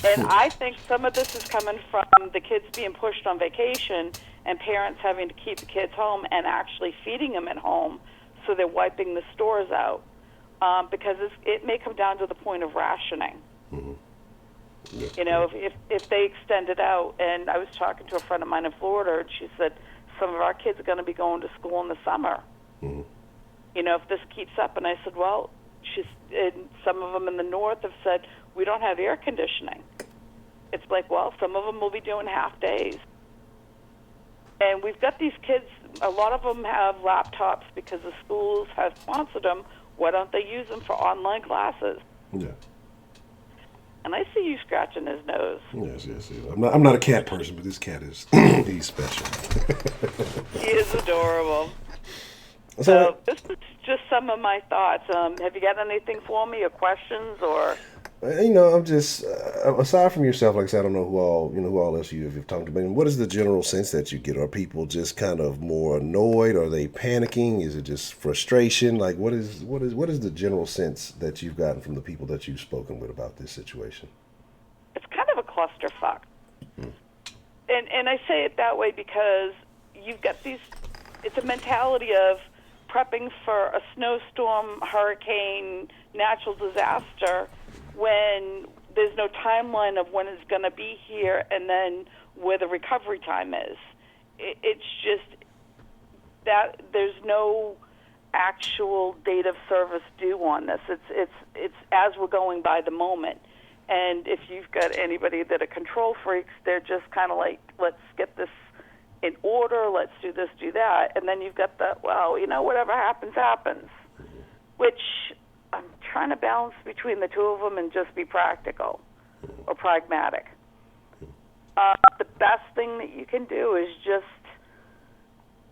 And I think some of this is coming from the kids being pushed on vacation and parents having to keep the kids home and actually feeding them at home, so they're wiping the stores out, because it may come down to the point of rationing. Mm-hmm. Yeah. If they extend it out, and I was talking to a friend of mine in Florida, and she said some of our kids are going to be going to school in the summer. Mm-hmm. If this keeps up, and I said, well, some of them in the north have said, we don't have air conditioning. It's like, well, some of them will be doing half days. And we've got these kids, a lot of them have laptops because the schools have sponsored them. Why don't they use them for online classes? Yeah. And I see you scratching his nose. Yes. I'm not a cat person, but this cat is he's special. He is adorable. So this is just some of my thoughts. Have you got anything for me, or questions, or? I'm just aside from yourself, like I said, I don't know who all else you've talked to. But what is the general sense that you get? Are people just kind of more annoyed? Are they panicking? Is it just frustration? Like what is the general sense that you've gotten from the people that you've spoken with about this situation? It's kind of a clusterfuck, and I say it that way because you've got these. It's a mentality of prepping for a snowstorm, hurricane, natural disaster, when there's no timeline of when it's going to be here and then where the recovery time is. It's just that there's no actual date of service due on this. It's as we're going by the moment. And if you've got anybody that are control freaks, they're just kind of like, let's get this in order, let's do this, do that. And then you've got the, whatever happens, happens, which I'm trying to balance between the two of them and just be practical or pragmatic. The best thing that you can do is just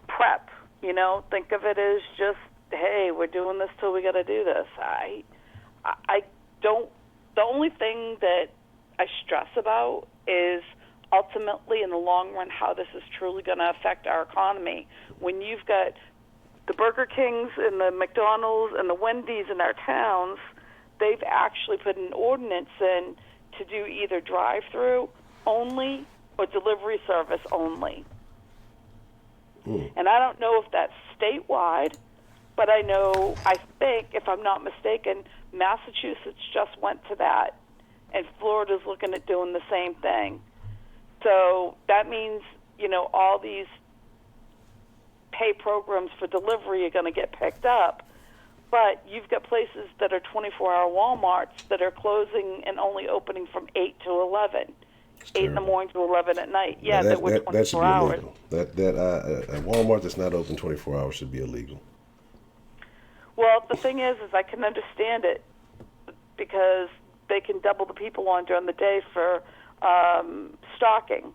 prep. Think of it as just, hey, we're doing this till we got to do this. I don't. The only thing that I stress about is ultimately, in the long run, how this is truly going to affect our economy. When you've got the Burger Kings and the McDonald's and the Wendy's in our towns, they've actually put an ordinance in to do either drive-through only or delivery service only. And I don't know if that's statewide, but I think, if I'm not mistaken, Massachusetts just went to that, and Florida's looking at doing the same thing. So that means, all these pay programs for delivery are going to get picked up. But you've got places that are 24-hour Walmarts that are closing and only opening from 8 to 11. 8 in the morning to 11 at night. Yeah, that should be illegal. That a Walmart that's not open 24 hours should be illegal. Well, the thing is I can understand it because they can double the people on during the day for stocking.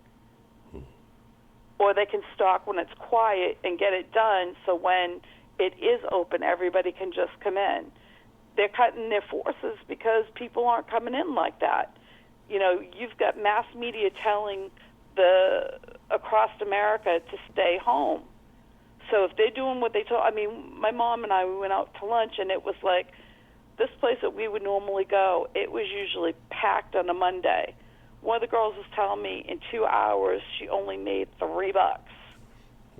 Or they can stock when it's quiet and get it done so when it is open, everybody can just come in. They're cutting their forces because people aren't coming in like that. You've got mass media telling across America to stay home. So if they're doing what they told, my mom and I, we went out to lunch, and it was like this place that we would normally go, it was usually packed on a Monday. One of the girls was telling me in 2 hours she only made $3.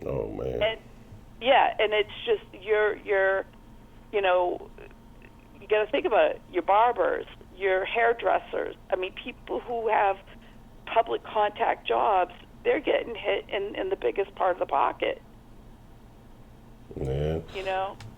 Oh, man. And it's just you got to think about it. Your barbers, your hairdressers, people who have public contact jobs, they're getting hit in the biggest part of the pocket. Yeah.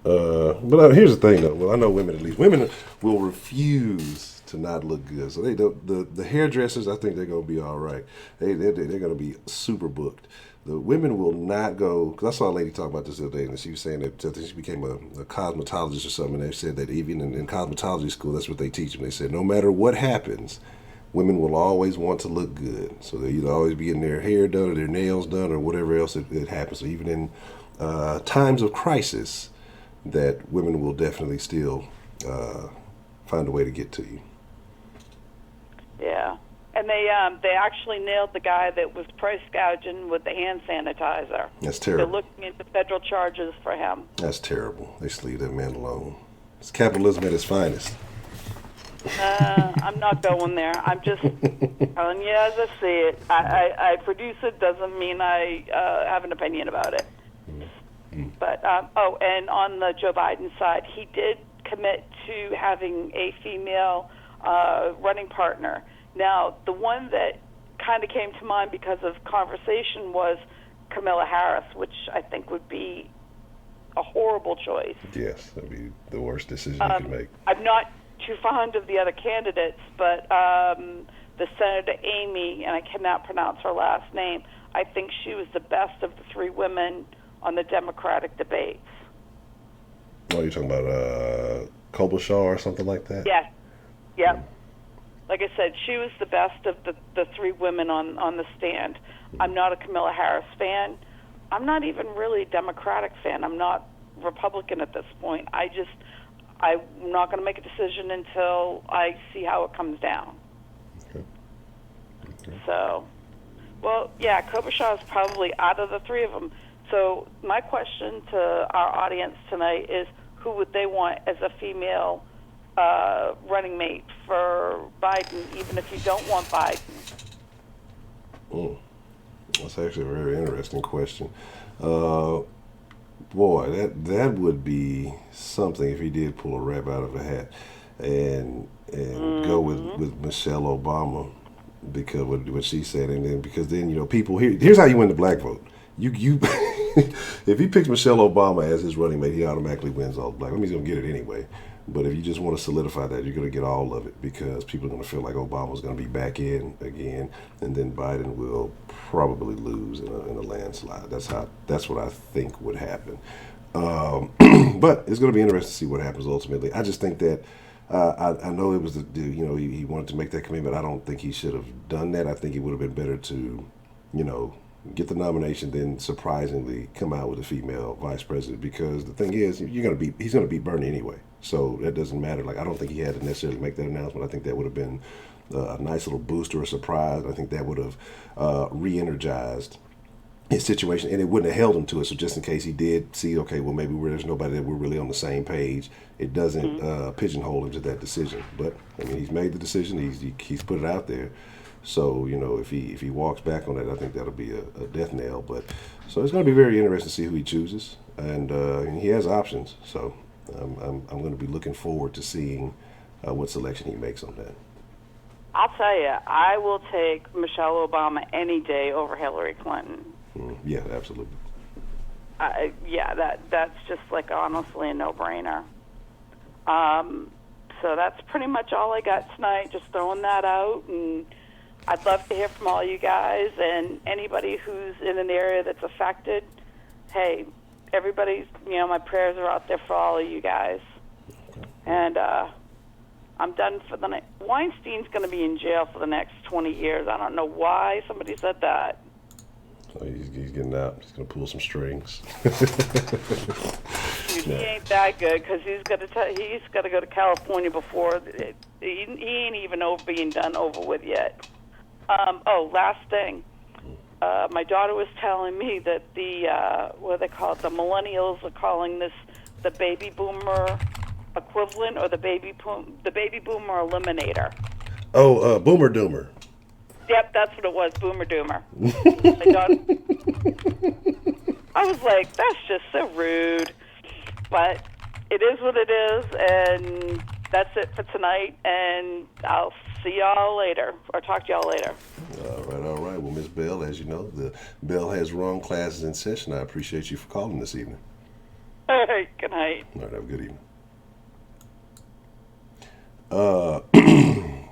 But here's the thing, though. Well, I know women, at least. Women will refuse to not look good. So the hairdressers, I think they're going to be all right. They're going to be super booked. The women will not go, because I saw a lady talk about this the other day, and she was saying that I think she became a cosmetologist or something, and they said that even in cosmetology school, that's what they teach them. They said no matter what happens, women will always want to look good. So they'll either always be getting their hair done or their nails done or whatever else it happens. So even in times of crisis, that women will definitely still find a way to get to you. Yeah. And they actually nailed the guy that was price gouging with the hand sanitizer. That's terrible. They're looking into federal charges for him. That's terrible. They should leave that man alone. It's capitalism at its finest. I'm not going there. I'm just telling you as I see it. I produce it doesn't mean I have an opinion about it. But, and on the Joe Biden side, he did commit to having a female running partner. Now, the one that kind of came to mind because of conversation was Kamala Harris, which I think would be a horrible choice. Yes, that would be the worst decision you could make. I'm not too fond of the other candidates, but the Senator Amy, and I cannot pronounce her last name, I think she was the best of the three women on the Democratic debates. Oh, you're talking about Klobuchar or something like that? Yes. Yep. Like I said, she was the best of the three women on the stand. I'm not a Kamala Harris fan. I'm not even really a Democratic fan. I'm not Republican at this point. I'm not going to make a decision until I see how it comes down. Okay. So, well, yeah, Klobuchar is probably out of the three of them. So my question to our audience tonight is, who would they want as a female running mate for Biden, even if you don't want Biden? That's actually a very interesting question. Boy, that would be something if he did pull a rabbit out of a hat and go with Michelle Obama, because what she said, and then because then people here's how you win the black vote. You if he picks Michelle Obama as his running mate, he automatically wins all the black. I mean, he's gonna get it anyway. But if you just want to solidify that, you're going to get all of it, because people are going to feel like Obama's going to be back in again, and then Biden will probably lose in a landslide. That's what I think would happen. But it's going to be interesting to see what happens ultimately. I just think that I know it was he wanted to make that commitment. I don't think he should have done that. I think it would have been better to get the nomination, then surprisingly come out with a female vice president, because the thing is, he's going to beat Bernie anyway. So that doesn't matter. Like, I don't think he had to necessarily make that announcement. I think that would have been a nice little boost or a surprise. I think that would have re-energized his situation, and it wouldn't have held him to it. So just in case he did see, okay, well, maybe there's nobody that we're really on the same page, it doesn't pigeonhole him to that decision. But I mean, he's made the decision. He's put it out there. So if he walks back on that, I think that'll be a death nail. But so it's going to be very interesting to see who he chooses, and he has options. So I'm going to be looking forward to seeing what selection he makes on that. I'll tell you, I will take Michelle Obama any day over Hillary Clinton. Yeah, absolutely. That's just like honestly a no-brainer. So that's pretty much all I got tonight. Just throwing that out, and I'd love to hear from all you guys and anybody who's in an area that's affected. Hey, everybody's, my prayers are out there for all of you guys. Okay. And I'm done for the night. Weinstein's going to be in jail for the next 20 years. I don't know why somebody said that. So he's getting out. He's going to pull some strings. Dude, he ain't that good, because he's got to go to California before he ain't even being done over with yet. Last thing. My daughter was telling me that what do they call it? The millennials are calling this the baby boomer equivalent, or the baby boomer eliminator. Oh, Boomer Doomer. Yep, that's what it was, Boomer Doomer. I was like, that's just so rude. But it is what it is, and that's it for tonight, and I'll see y'all later, or talk to y'all later. All right. Well, Miss Bell, as you know, the bell has rung, class is in session. I appreciate you for calling this evening. All right, good night. All right, have a good evening.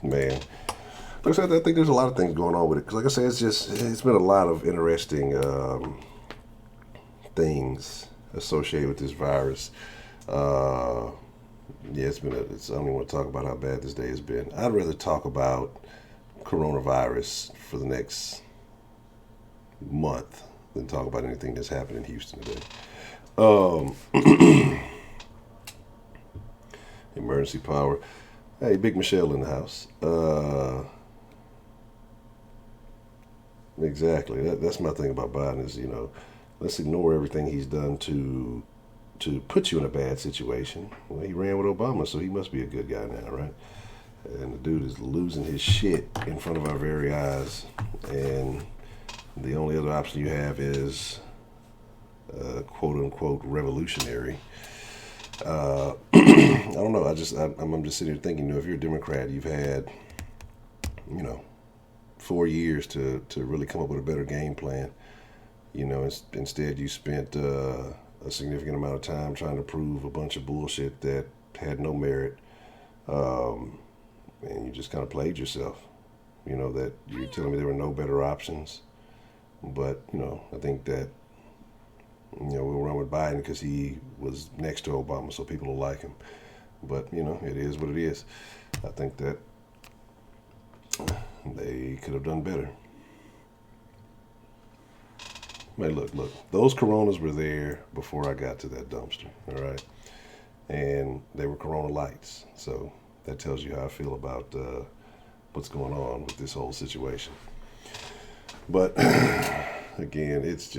Man. Like I said, I think there's a lot of things going on with it. Because like I said, it's been a lot of interesting things associated with this virus. It's been I don't even want to talk about how bad this day has been. I'd rather talk about coronavirus for the next month than talk about anything that's happened in Houston today. Emergency power. Hey, Big Michelle in the house. Exactly. That's my thing about Biden is, let's ignore everything he's done to put you in a bad situation. Well, he ran with Obama, so he must be a good guy now, right? And the dude is losing his shit in front of our very eyes. And the only other option you have is, quote unquote, revolutionary. I don't know. I'm just sitting here thinking, if you're a Democrat, you've had, 4 years to really come up with a better game plan. Instead you spent a significant amount of time trying to prove a bunch of bullshit that had no merit, and you just kind of played yourself. That you're telling me there were no better options. But I think that we'll run with Biden because he was next to Obama, so people will like him. But it is what it is. I think that they could have done better. Man, look, those Coronas were there before I got to that dumpster, all right? And they were Corona lights. So that tells you how I feel about what's going on with this whole situation. But again, it's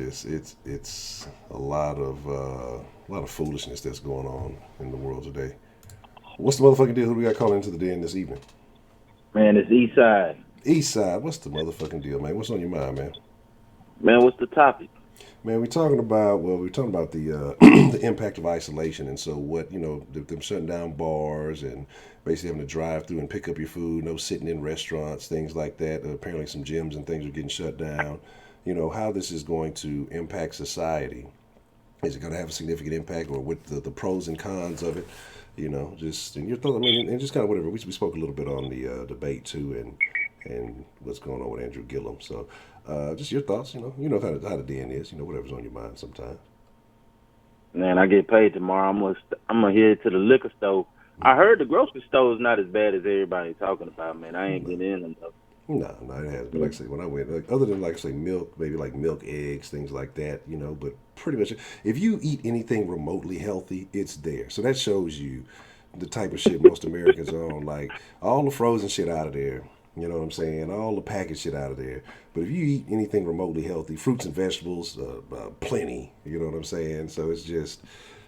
a lot of foolishness that's going on in the world today. What's the motherfucking deal? Who we got calling into the den this evening? Man, it's East Side. East Side, what's the motherfucking deal, man? What's on your mind, man? Man, what's the topic? Man, we're talking about the the impact of isolation, and so what them shutting down bars and basically having to drive through and pick up your food, no sitting in restaurants, things like that. Apparently, some gyms and things are getting shut down. How this is going to impact society. Is it going to have a significant impact, or what the pros and cons of it? Just in your thoughts. I mean, and just kind of whatever. We spoke a little bit on the debate too, and what's going on with Andrew Gillum. So, just your thoughts. How the den is. Whatever's on your mind sometimes. Man, I get paid tomorrow. I'm gonna head to the liquor store. I heard the grocery store is not as bad as everybody's talking about. Man, I ain't been in them though. No, it hasn't. But like I say, when I went, other than like I say milk, maybe like milk, eggs, things like that, but pretty much if you eat anything remotely healthy, it's there. So that shows you the type of shit most Americans are on. Like all the frozen shit out of there. You know what I'm saying? All the packaged shit out of there. But if you eat anything remotely healthy, fruits and vegetables, plenty. You know what I'm saying? So it's just,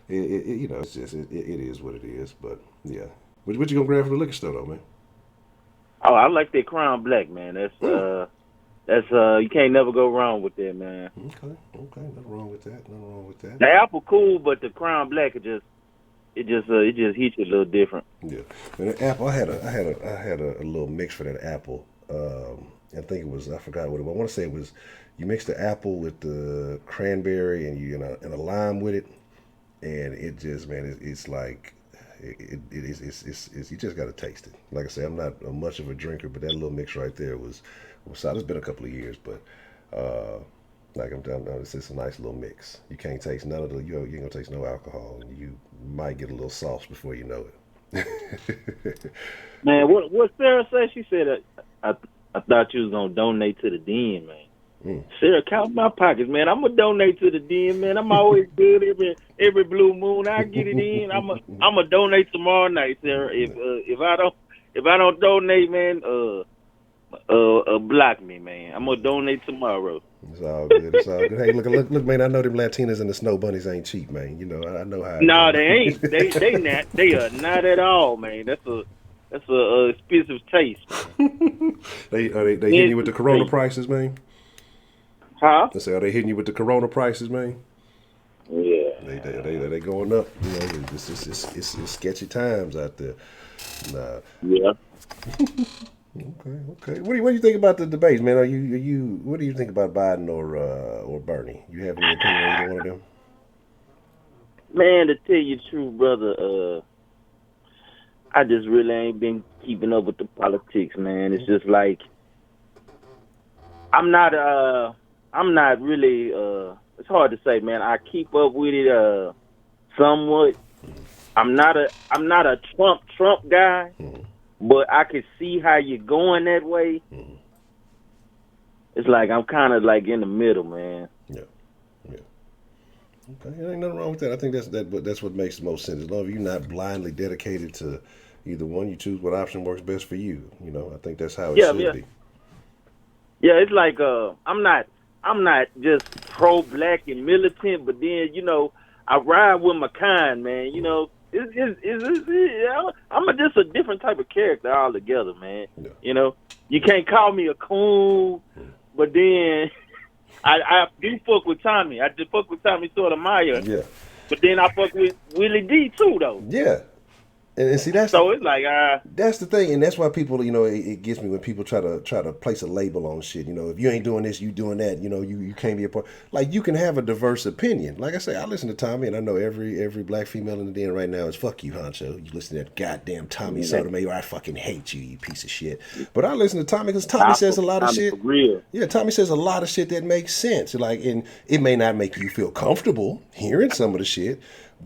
it's just, it is what it is. But yeah, what you gonna grab from the liquor store though, man? Oh, I like that Crown Black, man. That's you can't never go wrong with that, man. Okay, nothing wrong with that. The apple cool, but the Crown Black it just hits you a little different. Yeah, and the apple, I had a little mix for that apple. I think it was, I forgot what it was. I want to say it was, you mix the apple with the cranberry and and a lime with it, and it just, man, it's like. It's you just got to taste it. Like I say, I'm not much of a drinker, but that little mix right there was solid. It's been a couple of years, but like I'm telling you, it's just a nice little mix. You can't taste none of you ain't gonna taste no alcohol, and you might get a little sauce before you know it. Man, what Sarah said? She said, I thought you was gonna donate to the den, man. Sarah, count my pockets, man. I'm gonna donate to the den, man. I'm always good every blue moon. I get it in. I'm gonna donate tomorrow night, Sarah. If I don't donate, man, block me, man. I'm gonna donate tomorrow. It's all good. Hey, look, man. I know them Latinas and the snow bunnies ain't cheap, man. I know how. No, they ain't. They not. They are not at all, man. That's a expensive taste. They hitting you with the Corona prices, man. Huh? They say, are they hitting you with the Corona prices, man? Yeah. They going up. It's sketchy times out there. Nah. Yeah. Okay. What do you think about the debates, man? What do you think about Biden or Bernie? You have any opinion on either one of them? Man, to tell you the truth, brother, I just really ain't been keeping up with the politics, man. It's just like I'm not really it's hard to say, man. I keep up with it somewhat. I'm not a Trump guy, but I can see how you're going that way. It's like I'm kind of like in the middle, man. Yeah. Okay, there ain't nothing wrong with that. I think that's what makes the most sense. As long as you're not blindly dedicated to either one, you choose what option works best for you. I think that's how it should be. Yeah, it's like I'm not just pro-black and militant, but then I ride with my kind, man. I'm just a different type of character altogether, man. Yeah. You can't call me a coon, but then I do fuck with Tommy. I just fuck with Tommy Sotomayor. Yeah. But then I fuck with Willie D too, though. Yeah. And see, that's So it's like, that's the thing, and that's why people, it gets me when people try to place a label on shit. If you ain't doing this, you doing that. You can't be a part. Like, you can have a diverse opinion. Like I say, I listen to Tommy, and I know every black female in the den right now is fuck you, Honcho. You listen to that goddamn Tommy Sotomayor. I fucking hate you, you piece of shit. But I listen to Tommy because Tommy says a lot of shit. For real. Yeah, Tommy says a lot of shit that makes sense. Like, and it may not make you feel comfortable hearing some of the shit,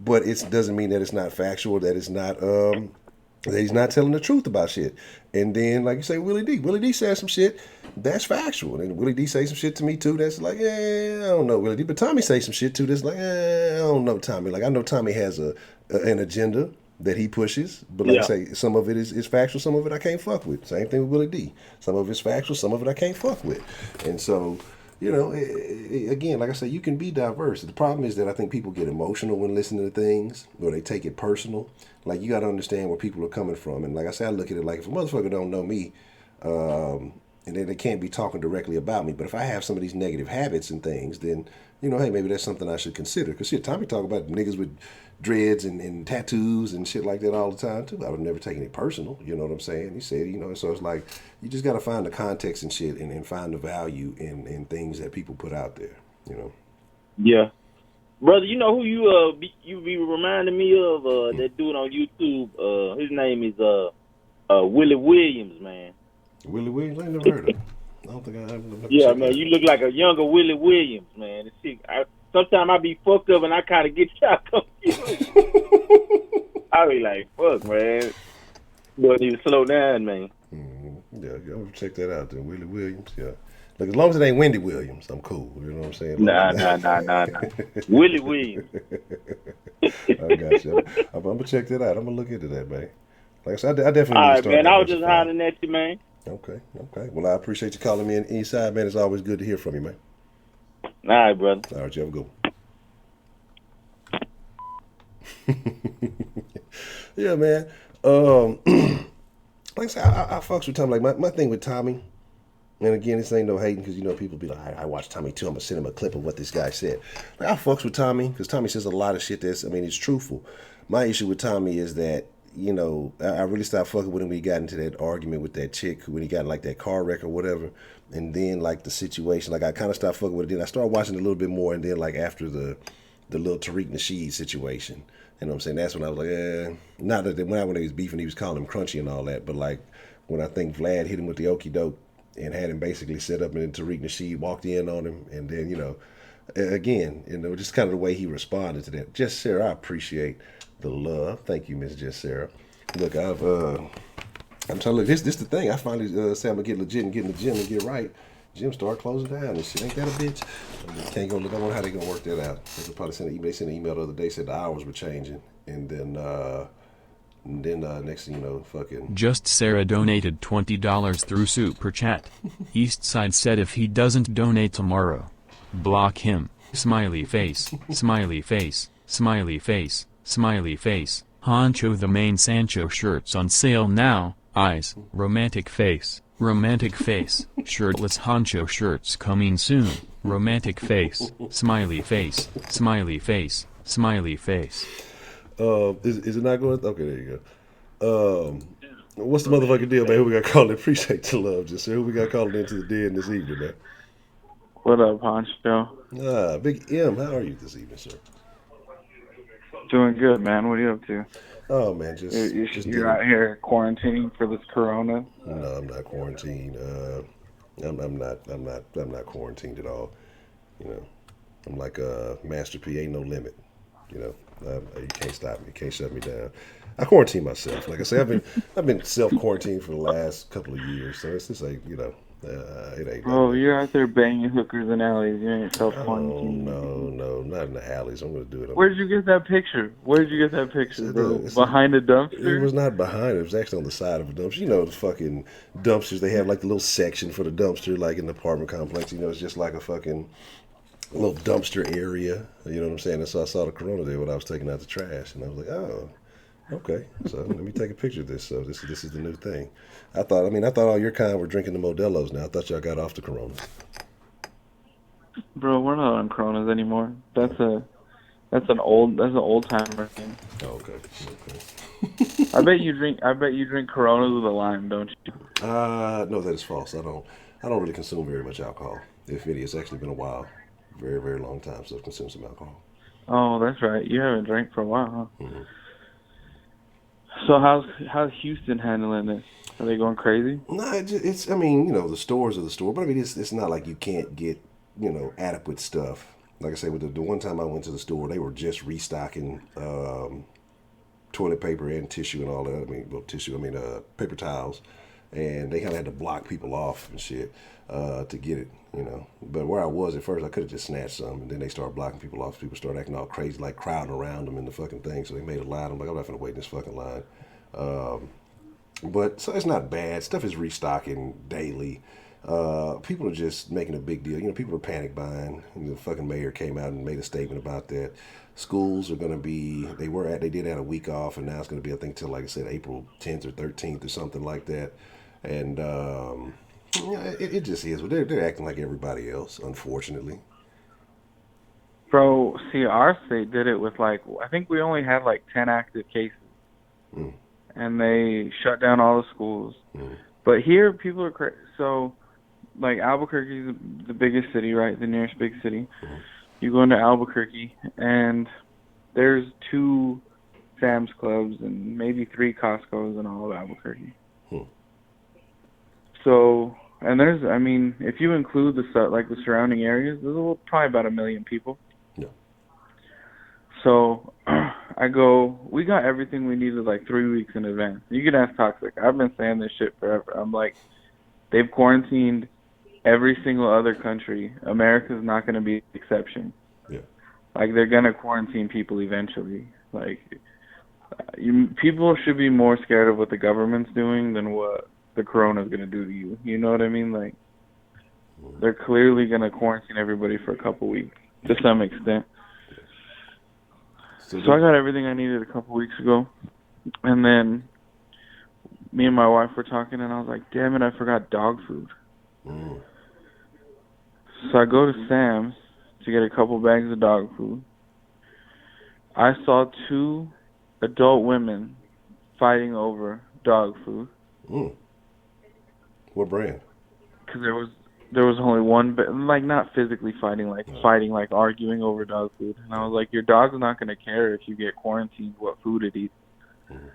but it doesn't mean that it's not factual, that it's not that he's not telling the truth about shit. And then, like you say, Willie D says some shit that's factual, and Willie D say some shit to me too that's like, I don't know, Willie D. But Tommy say some shit too that's like, I don't know, Tommy. Like, I know Tommy has an agenda that he pushes, but like I say, some of it is factual, some of it I can't fuck with. Same thing with Willie D. Some of it's factual, some of it I can't fuck with. And so, again, like I say, you can be diverse. The problem is that I think people get emotional when listening to things, or they take it personal. Like, you got to understand where people are coming from. And like I say, I look at it like, if a motherfucker don't know me, and then they can't be talking directly about me. But if I have some of these negative habits and things, then, hey, maybe that's something I should consider. Because shit, Tommy talk about niggas with dreads and tattoos and shit like that all the time too. I would never take it personal, you know what I'm saying? He said, so it's like, you just got to find the context and shit, and find the value in things that people put out there, Yeah. Brother, you know who you be reminding me of, that dude on YouTube, his name is Willie Williams, man. Willie Williams? I ain't never heard of him. I don't think I have. Yeah, man, you look like a younger Willie Williams, man. Sometimes I be fucked up and I kind of get y'all confused. I be like, fuck, man. But need to slow down, man. Yeah, I'm gonna check that out then. Willie Williams, yeah. Look, as long as it ain't Wendy Williams, I'm cool. You know what I'm saying? Nah. Willie Williams. I got you. I'm gonna check that out. I'm gonna look into that, man. Like I said, I definitely. All right, man. I was just hollering at you, man. Okay. Well, I appreciate you calling me in Eastside, man. It's always good to hear from you, man. All right, brother. All right, you have a good one. Yeah, man. Like I said, I fucks with Tommy. Like, my thing with Tommy, and again, this ain't no hating, because people be like, I watch Tommy too. I'm gonna send him a clip of what this guy said. Like, I fucks with Tommy because Tommy says a lot of shit it's truthful. My issue with Tommy is that, I really stopped fucking with him when he got into that argument with that chick, when he got in, like, that car wreck or whatever. And then, like, the situation, like, I kind of stopped fucking with it. Then I started watching it a little bit more, and then, like, after the little Tariq Nasheed situation, you know what I'm saying? That's when I was like, not that when he was beefing, he was calling him crunchy and all that, but, like, when I think Vlad hit him with the okie doke and had him basically set up, and then Tariq Nasheed walked in on him, and then, again, just kind of the way he responded to that. Just Sarah, I appreciate the love. Thank you, Miss Just Sarah. Look, I'm trying to look. This the thing. I finally say I'm gonna get legit and get in the gym and get right. Gym start closing down and shit. Ain't that a bitch? I can't go look. I wonder how they gonna work that out. They could probably send an email. They sent an email the other day, said the hours were changing, and then next thing you know, fucking. Just Sarah donated $20 through Super Chat. Eastside said if he doesn't donate tomorrow, block him. Smiley face. Smiley face. Smiley face. Smiley face. Honcho the main Sancho shirts on sale now. Eyes. Romantic face. Romantic face. Shirtless Honcho shirts coming soon. Romantic face. Smiley face. Smiley face. Smiley face. Is it not going? Okay, there you go. What's the motherfucking deal, man? Who we got calling? Appreciate the love, just sir. Who we got calling into the den this evening, man? What up, Honcho? Big M, how are you this evening, sir? Doing good, man. What are you up to? Oh man, you're out here quarantining for this corona. No, I'm not quarantined. I'm not quarantined at all. I'm like Master P. Ain't no limit. You can't stop me. You can't shut me down. I quarantine myself. Like I say, I've been self quarantined for the last couple of years. So it's just like it ain't. Bro, you're out there banging hookers in alleys. You ain't self quarantined. No, not in the alleys. I'm gonna do it. Where'd you get that picture? Bro? Behind a dumpster? It was not behind. It was actually on the side of a dumpster. The fucking dumpsters. They have like the little section for the dumpster, like in the apartment complex. It's just like a fucking little dumpster area. You know what I'm saying? And so I saw the corona there when I was taking out the trash, and I was like, oh. Okay, so let me take a picture of this. So this is the new thing. I thought all your kind were drinking the Modelo's now. I thought y'all got off the Corona. Bro, we're not on Coronas anymore. That's That's an old timer thing. Oh, okay. I bet you drink Coronas with a lime, don't you? No, that is false. I don't really consume very much alcohol. If any, it's actually been a while, very, very long time since I've consumed some alcohol. Oh, that's right. You haven't drank for a while, huh? Mm-hmm. So how's Houston handling this? Are they going crazy? No, it's. I mean, the stores are the store, but I mean, it's not like you can't get adequate stuff. Like I say, with the one time I went to the store, they were just restocking toilet paper and tissue and all that. I mean, well, tissue. I mean, paper towels, and they kind of had to block people off and shit to get it. But where I was at first, I could have just snatched some, and then they started blocking people off. People started acting all crazy, like crowding around them in the fucking thing. So they made a line. I'm like, I'm not gonna wait in this fucking line. But so it's not bad. Stuff is restocking daily. People are just making a big deal. People are panic buying. And the fucking mayor came out and made a statement about that. Schools are going to be, they did add a week off, and now it's going to be, I think, till, like I said, April 10th or 13th or something like that. And it just is. They're acting like everybody else, unfortunately. Bro, see, our state did it with I think we only had 10 active cases. Mm. And they shut down all the schools. Mm. But here, people are crazy. So, Albuquerque is the biggest city, right? The nearest big city. Mm. You go into Albuquerque, and there's 2 Sam's Clubs and maybe 3 Costco's in all of Albuquerque. Mm. So, and if you include the surrounding areas, there's probably about 1 million people. Yeah. So, we got everything we needed 3 weeks in advance. You can ask Toxic. I've been saying this shit forever. I'm like, they've quarantined every single other country. America's not going to be the exception. Yeah. They're going to quarantine people eventually. People should be more scared of what the government's doing than what the corona's going to do to you. You know what I mean? They're clearly going to quarantine everybody for a couple weeks to some extent. So I got everything I needed a couple weeks ago, and then me and my wife were talking, and I was like, damn it, I forgot dog food. Mm. So I go to Sam's to get a couple bags of dog food. I saw 2 adult women fighting over dog food. Mm. What brand? Because there was only one, but not physically fighting, fighting, arguing over dog food. And I was like, your dog's not going to care if you get quarantined what food it eats. Mm.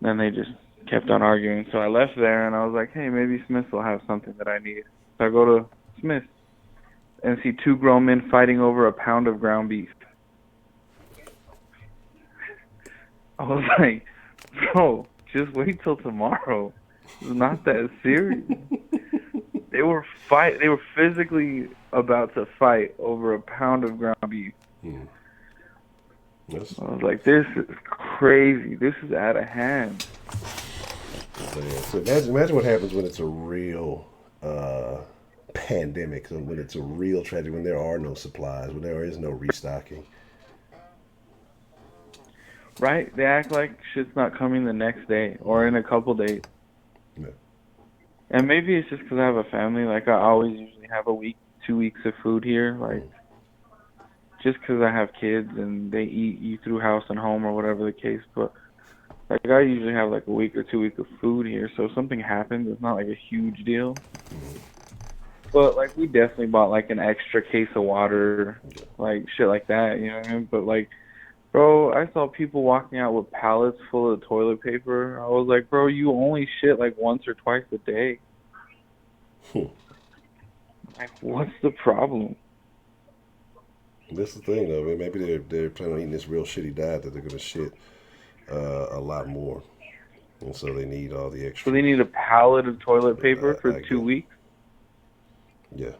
Then they just kept on arguing. So I left there, and I was like, hey, maybe Smith's will have something that I need. So I go to Smith's and see 2 grown men fighting over a pound of ground beef. I was like, bro, just wait till tomorrow. It's not that serious. They were physically about to fight over a pound of ground beef. Mm. Yes. I was like, this is crazy. This is out of hand. So imagine what happens when it's a real pandemic, when it's a real tragedy, when there are no supplies, when there is no restocking. Right? They act like shit's not coming the next day or in a couple days. Yeah. And maybe it's just because I have a family. I always usually have a week, 2 weeks of food here. Just because I have kids and they eat through house and home or whatever the case. But I usually have a week or 2 weeks of food here. So if something happens, it's not a huge deal. Mm-hmm. But we definitely bought an extra case of water, shit like that. You know what I mean? But bro, I saw people walking out with pallets full of toilet paper. I was like, bro, you only shit once or twice a day. What's the problem? This is the thing, though. Maybe they're planning on eating this real shitty diet that they're gonna shit a lot more, and so they need all the extra. So they need a pallet of toilet paper for 2 weeks. Yeah.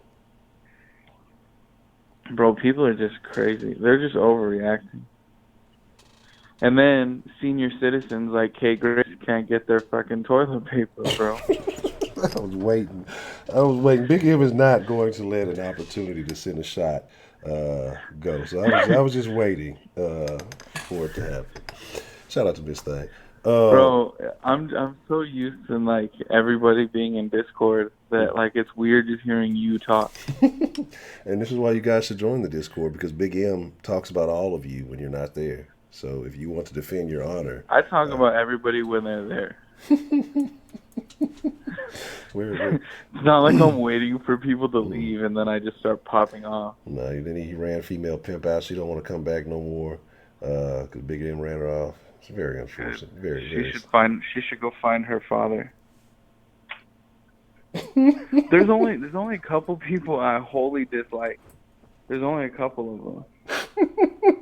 Bro, people are just crazy. They're just overreacting. And then senior citizens like Kay Grace can't get their fucking toilet paper, bro. I was waiting. Big M is not going to let an opportunity to send a shot go. So I was just waiting for it to happen. Shout out to Miss Thing. Bro, I'm so used to everybody being in Discord that like it's weird just hearing you talk. And this is why you guys should join the Discord, because Big M talks about all of you when you're not there. So if you want to defend your honor, I talk about everybody when they're there. we're It's not like I'm waiting for people to leave and then I just start popping off. no. Then he ran female pimp out. She don't want to come back no more because Big M ran her off. It's very unfortunate. Very. She should go find her father. There's only a couple people I wholly dislike. There's only a couple of them,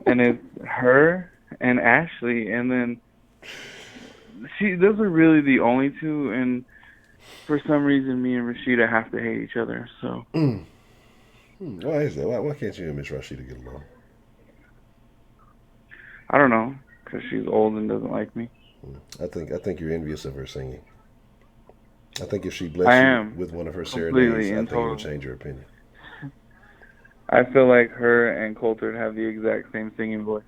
and it's her and Ashley, and then those are really the only two. And for some reason, me and Rashida have to hate each other. So why is that? Why can't you and Miss Rashida get along? I don't know, because she's old and doesn't like me. I think you're envious of her singing. I think if she blessed you with one of her serenades, I think it would change your opinion. I feel like her and Coulter have the exact same singing voice.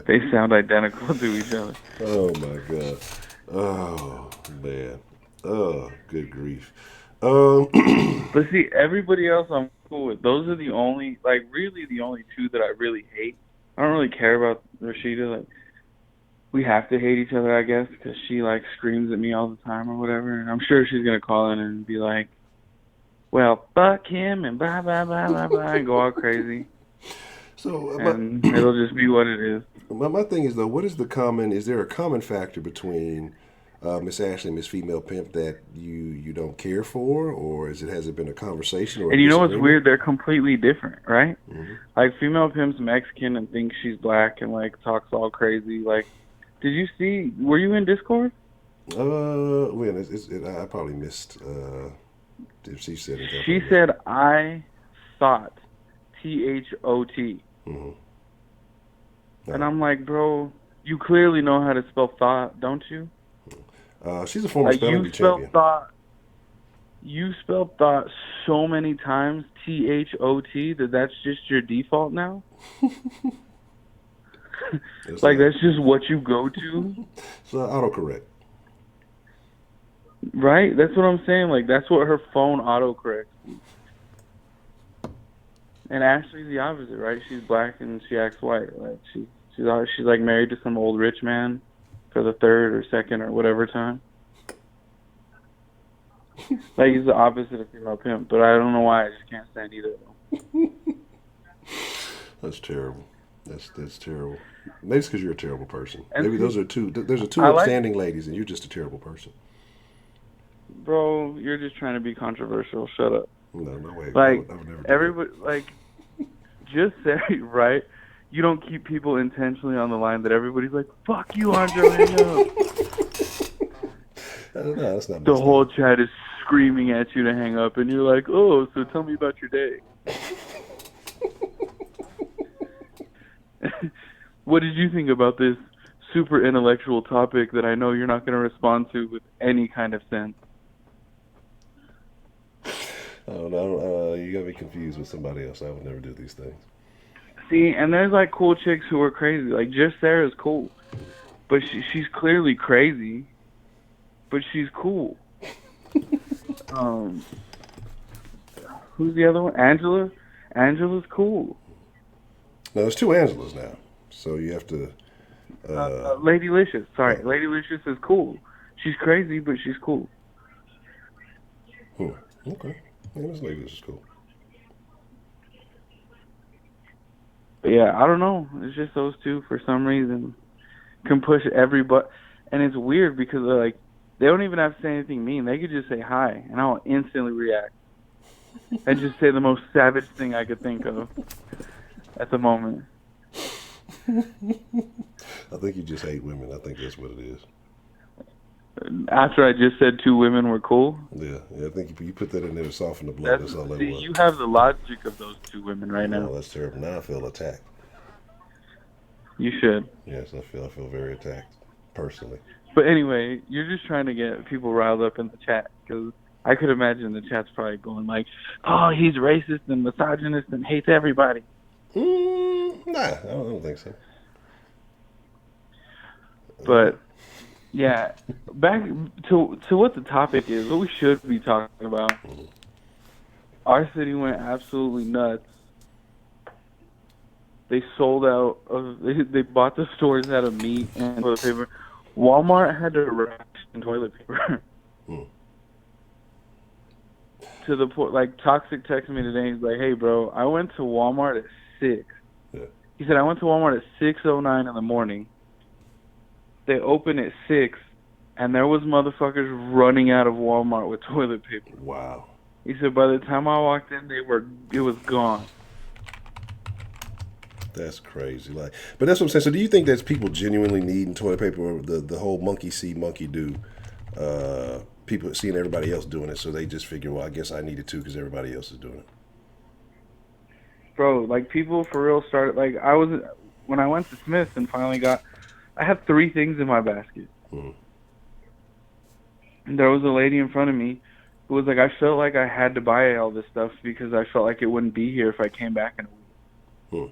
They sound identical to each other. Oh my God. Oh man. Oh, good grief. But see, everybody else I'm cool with. Those are the only, like, really the only two that I really hate. I don't really care about Rashida. Like, we have to hate each other, I guess, because she, like, screams at me all the time or whatever. And I'm sure she's going to call in and be like, well, fuck him and blah, blah, blah, blah, blah, and go all crazy. So, and it'll just be what it is. My thing is, though, is there a common factor between Miss Ashley and Miss Female Pimp that you don't care for, or has it been a conversation? Or and you know what's weird? They're completely different, right? Mm-hmm. Like, Female Pimp's Mexican and thinks she's black and, like, talks all crazy, like, did you see? Were you in Discord? I probably missed. If she said it. She said, "I thought, THOT," mm-hmm. And I'm like, bro, you clearly know how to spell thought, don't you? She's a former spelling bee champion. You spelled thought so many times, THOT, that's just your default now. That's just what you go to? So autocorrect. Right? That's what I'm saying. Like, that's what her phone autocorrects. And Ashley's the opposite, right? She's black and she acts white. Like, she's like married to some old rich man for the third or second or whatever time. Like, he's the opposite of Female Pimp, but I don't know why. I just can't stand either of them. That's terrible. That's terrible. Maybe it's because you're a terrible person. And maybe there's two upstanding ladies, and you're just a terrible person. Bro, you're just trying to be controversial. Shut up. No way. Like, I would never do everybody, like, just say, right? You don't keep people intentionally on the line that everybody's like, fuck you, Honcho, hang up. No, that's not the whole chat is screaming at you to hang up, and you're like, oh, so tell me about your day. What did you think about this super intellectual topic that I know you're not going to respond to with any kind of sense? Oh, no, you got me confused with somebody else. I would never do these things. See, and there's, like, cool chicks who are crazy. Like, Just Sarah's cool. But she's clearly crazy. But she's cool. Who's the other one? Angela? Angela's cool. No, there's two Angelas now. So you have to... Lady Licious. Sorry. Lady Licious is cool. She's crazy, but she's cool. Okay. Yeah, this Lady Licious is cool. But yeah, I don't know. It's just those two, for some reason, can push everybody. And it's weird because they're like, they don't even have to say anything mean. They could just say hi, and I'll instantly react. And just say the most savage thing I could think of at the moment. I think you just hate women. I think that's what it is. After I just said two women were cool? Yeah, I think you put that in there to soften the blow. That's all that was. You have the logic of those two women right now. Oh, that's terrible. Now I feel attacked. You should. Yes, I feel very attacked, personally. But anyway, you're just trying to get people riled up in the chat, because I could imagine the chat's probably going like, oh, he's racist and misogynist and hates everybody. Nah, I don't think so. But Yeah, back to what the topic is, what we should be talking about. Our city went absolutely nuts. They sold out of. They bought the stores out of meat and toilet paper. Walmart had to ration toilet paper. To the point, like Toxic texted me today. He's like, "Hey, bro, I went to Walmart at 6." Yeah. He said, "I went to Walmart at 6:09 in the morning. They opened at 6, and there was motherfuckers running out of Walmart with toilet paper." Wow. He said, "By the time I walked in, it was gone." That's crazy. Like, but that's what I'm saying. So, do you think that's people genuinely needing toilet paper, or the whole monkey see, monkey do? People seeing everybody else doing it, so they just figure, well, I guess I need it too because everybody else is doing it. Bro, like people for real started. Like when I went to Smith's and finally I had 3 things in my basket. And there was a lady in front of me who was like, I felt like I had to buy all this stuff because I felt like it wouldn't be here if I came back in a week.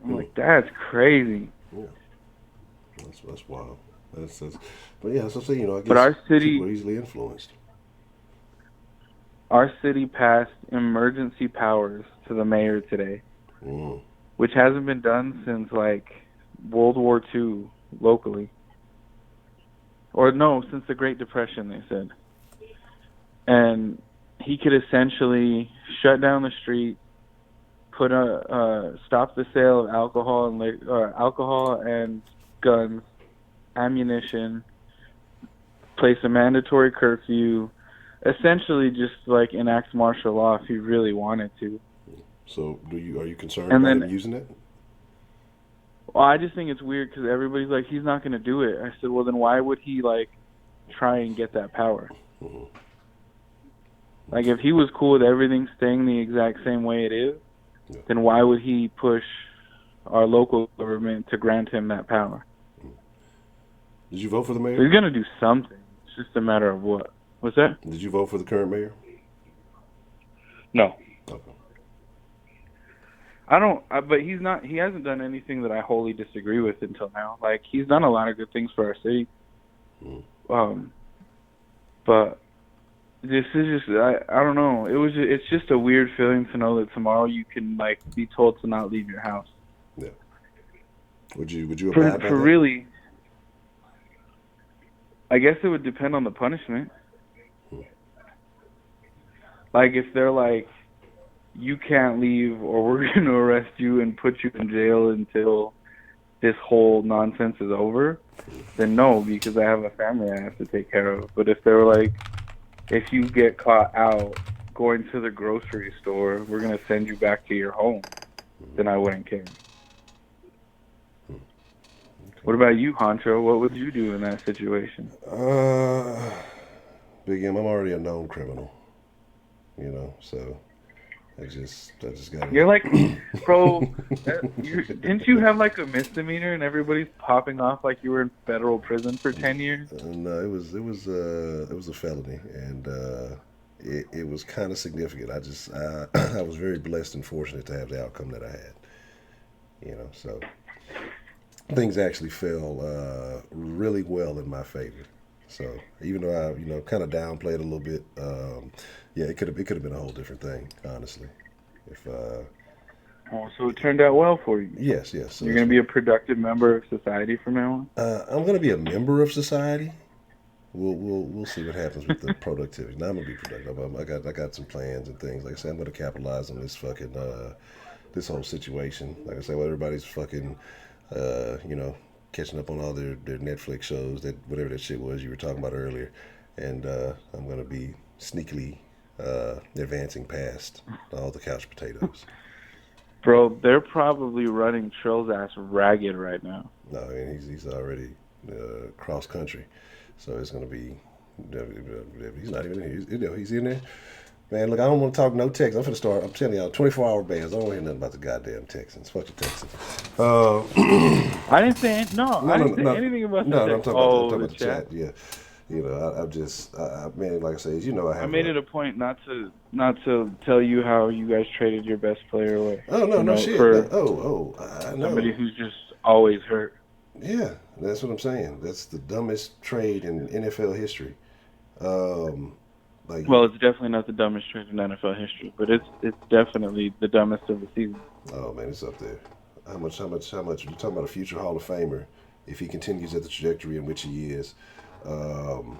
I'm like, that's crazy. Yeah, that's wild. But yeah, so you know, I guess but our city, people are easily influenced. Our city passed emergency powers to the mayor today, which hasn't been done since like World War II locally. Or no, since the Great Depression, they said. And he could essentially shut down the street, stop the sale of alcohol and guns, ammunition, place a mandatory curfew, essentially just like enact martial law if he really wanted to. So, are you concerned about him using it? Well, I just think it's weird because everybody's like, he's not going to do it. I said, well, then why would he like try and get that power? Like, if he was cool with everything staying the exact same way it is, then why would he push our local government to grant him that power? Did you vote for the mayor? So he's going to do something. It's just a matter of what. What's that? Did you vote for the current mayor? No. Okay. But he hasn't done anything that I wholly disagree with until now. Like, he's done a lot of good things for our city. But this is just, I don't know. It's just a weird feeling to know that tomorrow you can, like, be told to not leave your house. Yeah. Would you abide by that? Really, I guess it would depend on the punishment. Like, if they're like, you can't leave or we're going to arrest you and put you in jail until this whole nonsense is over, then no, because I have a family I have to take care of. But if they were like, if you get caught out going to the grocery store, we're going to send you back to your home, then I wouldn't care. Okay. What about you, Honcho? What would you do in that situation? Big M, I'm already a known criminal. You know, so I just got. You're like, bro. Didn't you have like a misdemeanor and everybody's popping off like you were in federal prison for 10 years? No, it was a felony, and it was kind of significant. I was very blessed and fortunate to have the outcome that I had. You know, so things actually fell really well in my favor. So even though I kind of downplayed a little bit, yeah, it could have been a whole different thing, honestly. If so it turned out well for you. Yes. So you're going to be a productive member of society from now on. I'm going to be a member of society. We'll see what happens with the productivity. Now I'm going to be productive. I got some plans and things. Like I said, I'm going to capitalize on this fucking this whole situation. Like I said, well, everybody's fucking catching up on all their Netflix shows, that whatever that shit was you were talking about earlier, and I'm going to be sneakily advancing past all the couch potatoes. Bro, they're probably running Trill's ass ragged right now. No, I mean, he's already cross country, so it's going to be. He's not even here. He's in there. Man, look, I don't want to talk no Texans. I'm telling y'all, 24-hour bans. I don't want to hear nothing about the goddamn Texans. Fuck the Texans. I didn't say anything about No, I'm talking about the chat. chat. Yeah. You know, man, like I say, you know, I made it a point not to tell you how you guys traded your best player away. Oh, no shit. For I know. somebody who's just always hurt. Yeah, that's what I'm saying. That's the dumbest trade in NFL history. Um, like, Well, it's definitely not the dumbest trade in NFL history, but it's definitely the dumbest of the season. oh man, it's up there. How much? You're talking about a future Hall of Famer if he continues at the trajectory in which he is. Um,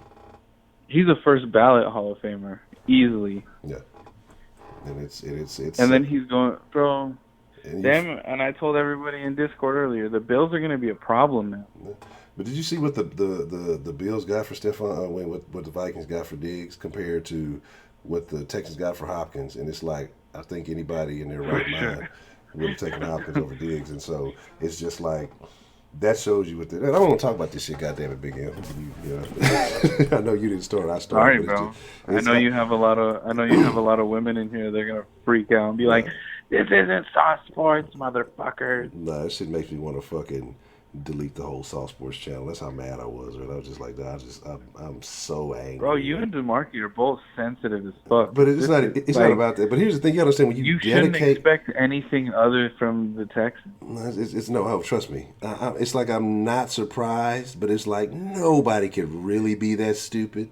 He's a first ballot Hall of Famer easily, yeah, and it's and then he's going, bro. and you. Damn, and I told everybody in Discord earlier, the Bills are going to be a problem now. But did you see what the Bills got for Stephon? What the Vikings got for Diggs compared to what the Texans got for Hopkins? And it's like I think anybody in their right mind would have taken Hopkins over Diggs. And so it's just like that shows you what the. And I don't want to talk about this shit, goddamn it, Big M. You know, I know you didn't start. I started. Sorry, bro. I know you have a lot of women in here. They're gonna freak out and be like, "This isn't soft sports, motherfuckers." Nah, that shit makes me want to fucking delete the whole Soft Sports channel. That's how mad I was. And I was just like, nah, I'm so angry. Bro, you and DeMarco are both sensitive as fuck. But it's not about that. But here's the thing, you understand when you shouldn't dedicate. expect anything other from the Texans. It's no, oh, trust me. It's like I'm not surprised, but it's like nobody could really be that stupid.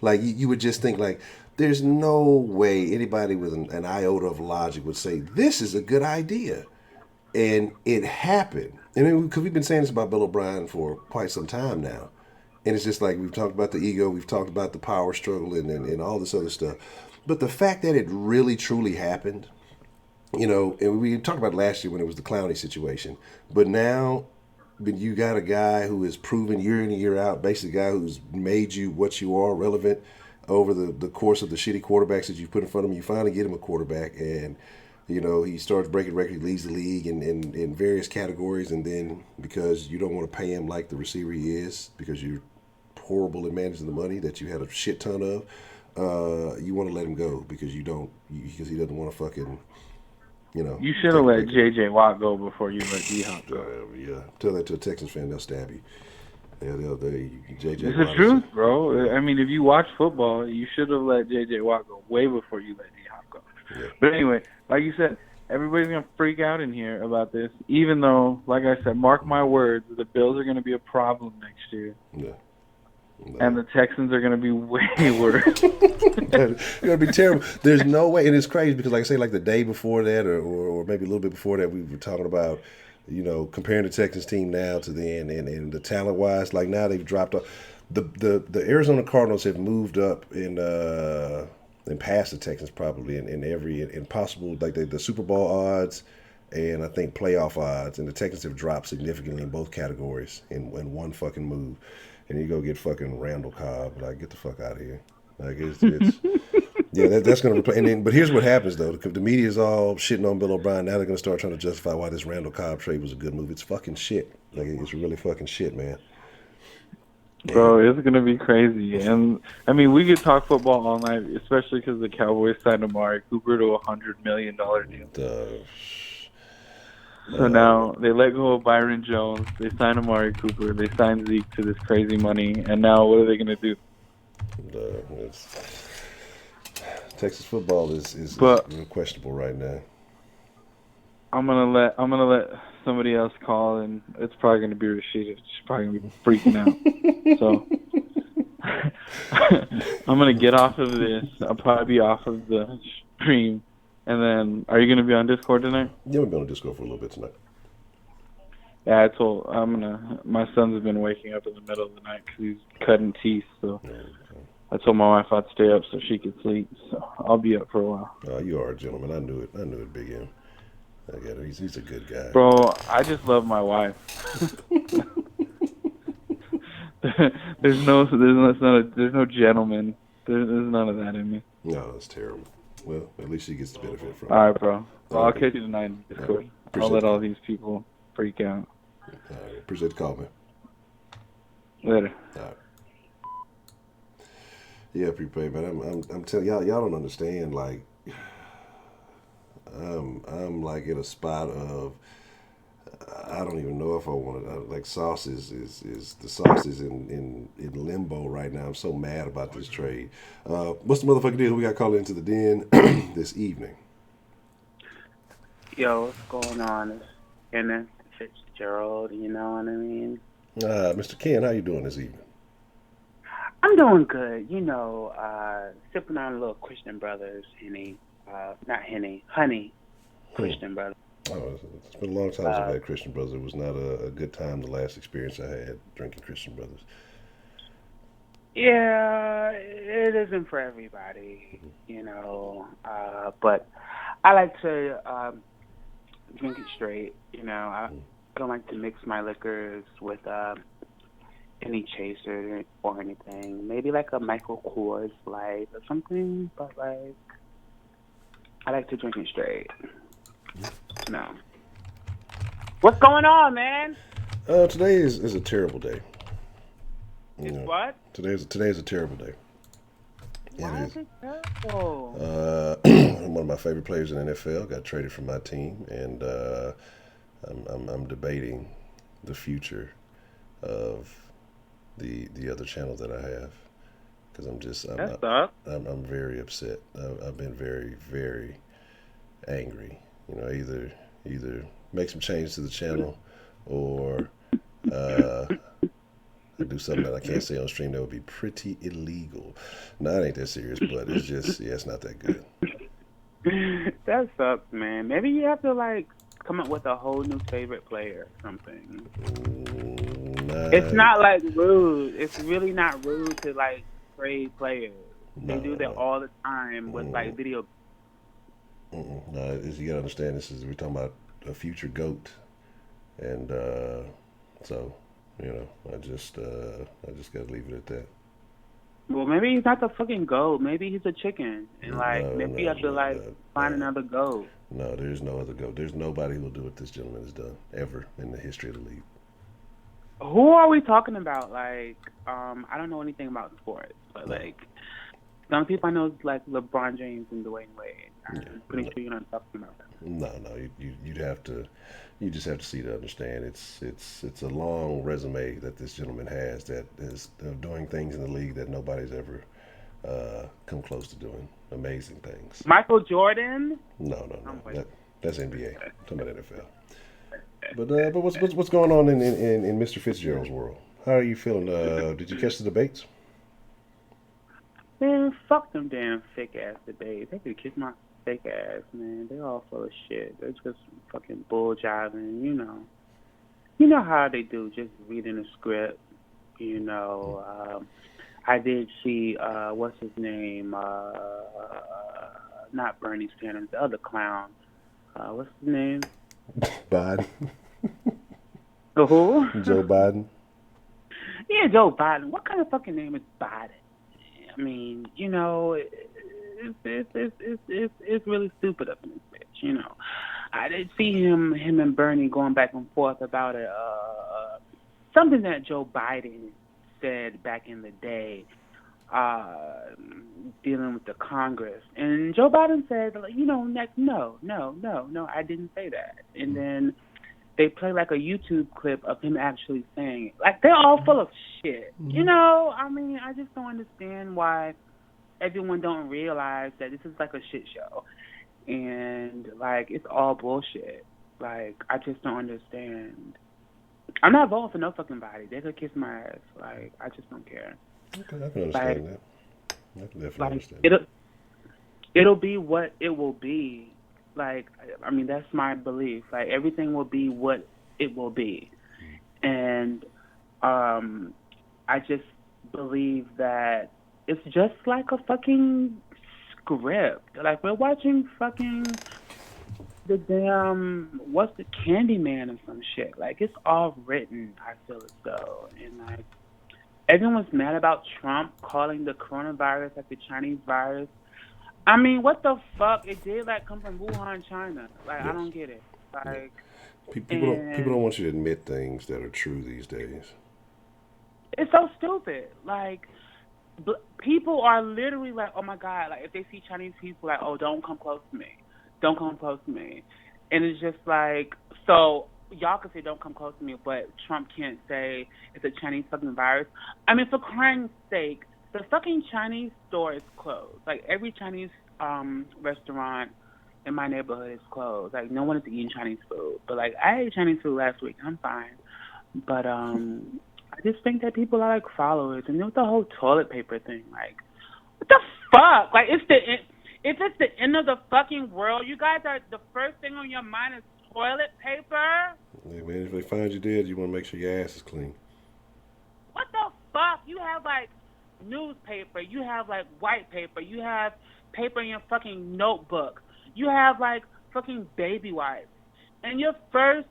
Like you would just think like, there's no way anybody with an iota of logic would say this is a good idea, and it happened. And because we've been saying this about Bill O'Brien for quite some time now. And it's just like we've talked about the ego, we've talked about the power struggle and all this other stuff. But the fact that it really, truly happened, you know, and we talked about last year when it was the Clowney situation. But now you got a guy who has proven year in and year out, basically a guy who's made you what you are, relevant over the course of the shitty quarterbacks that you've put in front of him. You finally get him a quarterback and you know, he starts breaking records, he leads the league in various categories, and then because you don't want to pay him like the receiver he is, because you're horrible at managing the money that you had a shit ton of, you want to let him go because he doesn't want to fucking, you know. You should have let J.J. Watt go before you let D-Hop go. Yeah, tell that to a Texans fan, they'll stab you. J.J. It's the truth, bro. I mean, if you watch football, you should have let J.J. Watt go way before you let D-Hop go. Yeah. But anyway, like you said, everybody's going to freak out in here about this, even though, like I said, mark my words, the Bills are going to be a problem next year. Yeah. No. And the Texans are going to be way worse. It's going to be terrible. There's no way. And it's crazy because, like I say, like the day before that or maybe a little bit before that, we were talking about, you know, comparing the Texans team now to then and the talent-wise. Like now they've dropped off. The Arizona Cardinals have moved up and past the Texans probably in possible, like the Super Bowl odds and I think playoff odds. And the Texans have dropped significantly in both categories in one fucking move. And you go get fucking Randall Cobb. Like, get the fuck out of here. Like, it's yeah, that's going to replace. But here's what happens, though. The media is all shitting on Bill O'Brien. Now they're going to start trying to justify why this Randall Cobb trade was a good move. It's fucking shit. Like, it's really fucking shit, man. Bro, it's going to be crazy. And, I mean, we could talk football all night, especially because the Cowboys signed Amari Cooper to a $100 million deal. So now they let go of Byron Jones. They signed Amari Cooper. They signed Zeke to this crazy money. And now what are they going to do? Texas football is questionable right now. I'm gonna let somebody else call, and it's probably gonna be Rashida. She's probably gonna be freaking out. So I'm gonna get off of this. I'll probably be off of the stream. And then, are you gonna be on Discord tonight? Yeah, we'll be on Discord for a little bit tonight. Yeah, my son's been waking up in the middle of the night because he's cutting teeth. So I told my wife I'd stay up so she could sleep. So I'll be up for a while. You are a gentleman. I knew it, Big M. I get it. He's a good guy. Bro, I just love my wife. There's no gentleman. There's none of that in me. No, that's terrible. Well, at least she gets the benefit from it. All right, bro. Well, I'll catch you tonight in Discord. I'll let all these people freak out. All right. Appreciate the call, man. Later. All right. Yeah, prepaid, man. I'm telling y'all don't understand. Like, I'm like in a spot of I don't even know if I want it. Like sauce is the sauce is in limbo right now. I'm so mad about this trade. What's the motherfucking deal? We got called into the den this evening. Yo, what's going on? And then Fitzgerald. You know what I mean? Mr. Ken, how you doing this evening? I'm doing good. You know, sipping on a little Christian Brothers Henny, not Henny, honey, Christian Brothers. Oh, it's been a long time since I've had Christian Brothers. It was not a good time, the last experience I had drinking Christian Brothers. Yeah, it isn't for everybody, you know. But I like to drink it straight. You know, I don't like to mix my liquors with any chaser or anything. Maybe like a Michael Kors Light or something. But like, I like to drink it straight. No. What's going on, man? Today is a terrible day. It's what? Today's a terrible day. Why is it terrible? One of my favorite players in the NFL got traded from my team, and I'm debating the future of the other channel that I have, because I'm very upset. I've been very, very angry. You know, either make some changes to the channel, or do something that I can't say on stream that would be pretty illegal. No, it ain't that serious, but it's just, it's not that good. That sucks, man. Maybe you have to like come up with a whole new favorite player or something. It's not like rude. It's really not rude to like trade players. They do that all the time with like video. No, you gotta understand, we're talking about a future GOAT, and so. You know, I just gotta leave it at that. Well, maybe he's not the fucking goat. Maybe he's a chicken, and maybe you have to find another goat. No, there's no other goat. There's nobody who will do what this gentleman has done ever in the history of the league. Who are we talking about? Like, I don't know anything about sports, but like, the only people I know is like LeBron James and Dwayne Wade. I'm pretty sure you're not talking about that. No, you just have to see to understand. It's a long resume that this gentleman has, that is doing things in the league that nobody's ever come close to doing. Amazing things. Michael Jordan? No. That's NBA. I'm talking about NFL. But what's going on in Mr. Fitzgerald's world? How are you feeling? Did you catch the debates? Man, fuck them damn fake ass debates. They could kiss my fake ass, man. They're all full of shit. They're just fucking bull jiving, you know. You know how they do, just reading a script, you know. I did see, what's his name? Not Bernie Sanders, the other clown. What's his name? Biden. The who? Joe Biden. Yeah, Joe Biden. What kind of fucking name is Biden? I mean, you know, it's really stupid up in this bitch, you know. I did see him and Bernie going back and forth about it. Something that Joe Biden said back in the day, dealing with the Congress. And Joe Biden said, you know, no, I didn't say that. And then they play like a YouTube clip of him actually saying it. Like, they're all full of shit. Mm-hmm. You know, I mean, I just don't understand why everyone don't realize that this is like a shit show. And, like, it's all bullshit. Like, I just don't understand. I'm not voting for no fucking body. They could kiss my ass. Like, I just don't care. Okay, I can understand that. I can definitely understand that. It'll be what it will be. Like, I mean, that's my belief. Like, everything will be what it will be. And I just believe that it's just like a fucking script. Like, we're watching fucking the damn, what's the Candyman or some shit. Like, it's all written, I feel as though. And, like, everyone's mad about Trump calling the coronavirus like the Chinese virus. I mean, what the fuck? It did like come from Wuhan, China. Like, yes. I don't get it. Like, people don't want you to admit things that are true these days. It's so stupid. Like, people are literally like, oh my god. Like, if they see Chinese people, like, oh, don't come close to me. Don't come close to me. And it's just like, so y'all can say don't come close to me, but Trump can't say it's a Chinese fucking virus. I mean, for crying sake. The fucking Chinese store is closed. Like, every Chinese restaurant in my neighborhood is closed. Like, no one is eating Chinese food. But, like, I ate Chinese food last week. I'm fine. But I just think that people are, like, followers. And with the whole toilet paper thing, like, what the fuck? Like, if it's the end of the fucking world, you guys are, the first thing on your mind is toilet paper? Yeah, man, if they find you dead, you want to make sure your ass is clean. What the fuck? You have, like, newspaper. You have, like, white paper. You have paper in your fucking notebook. You have, like, fucking baby wipes. And your first,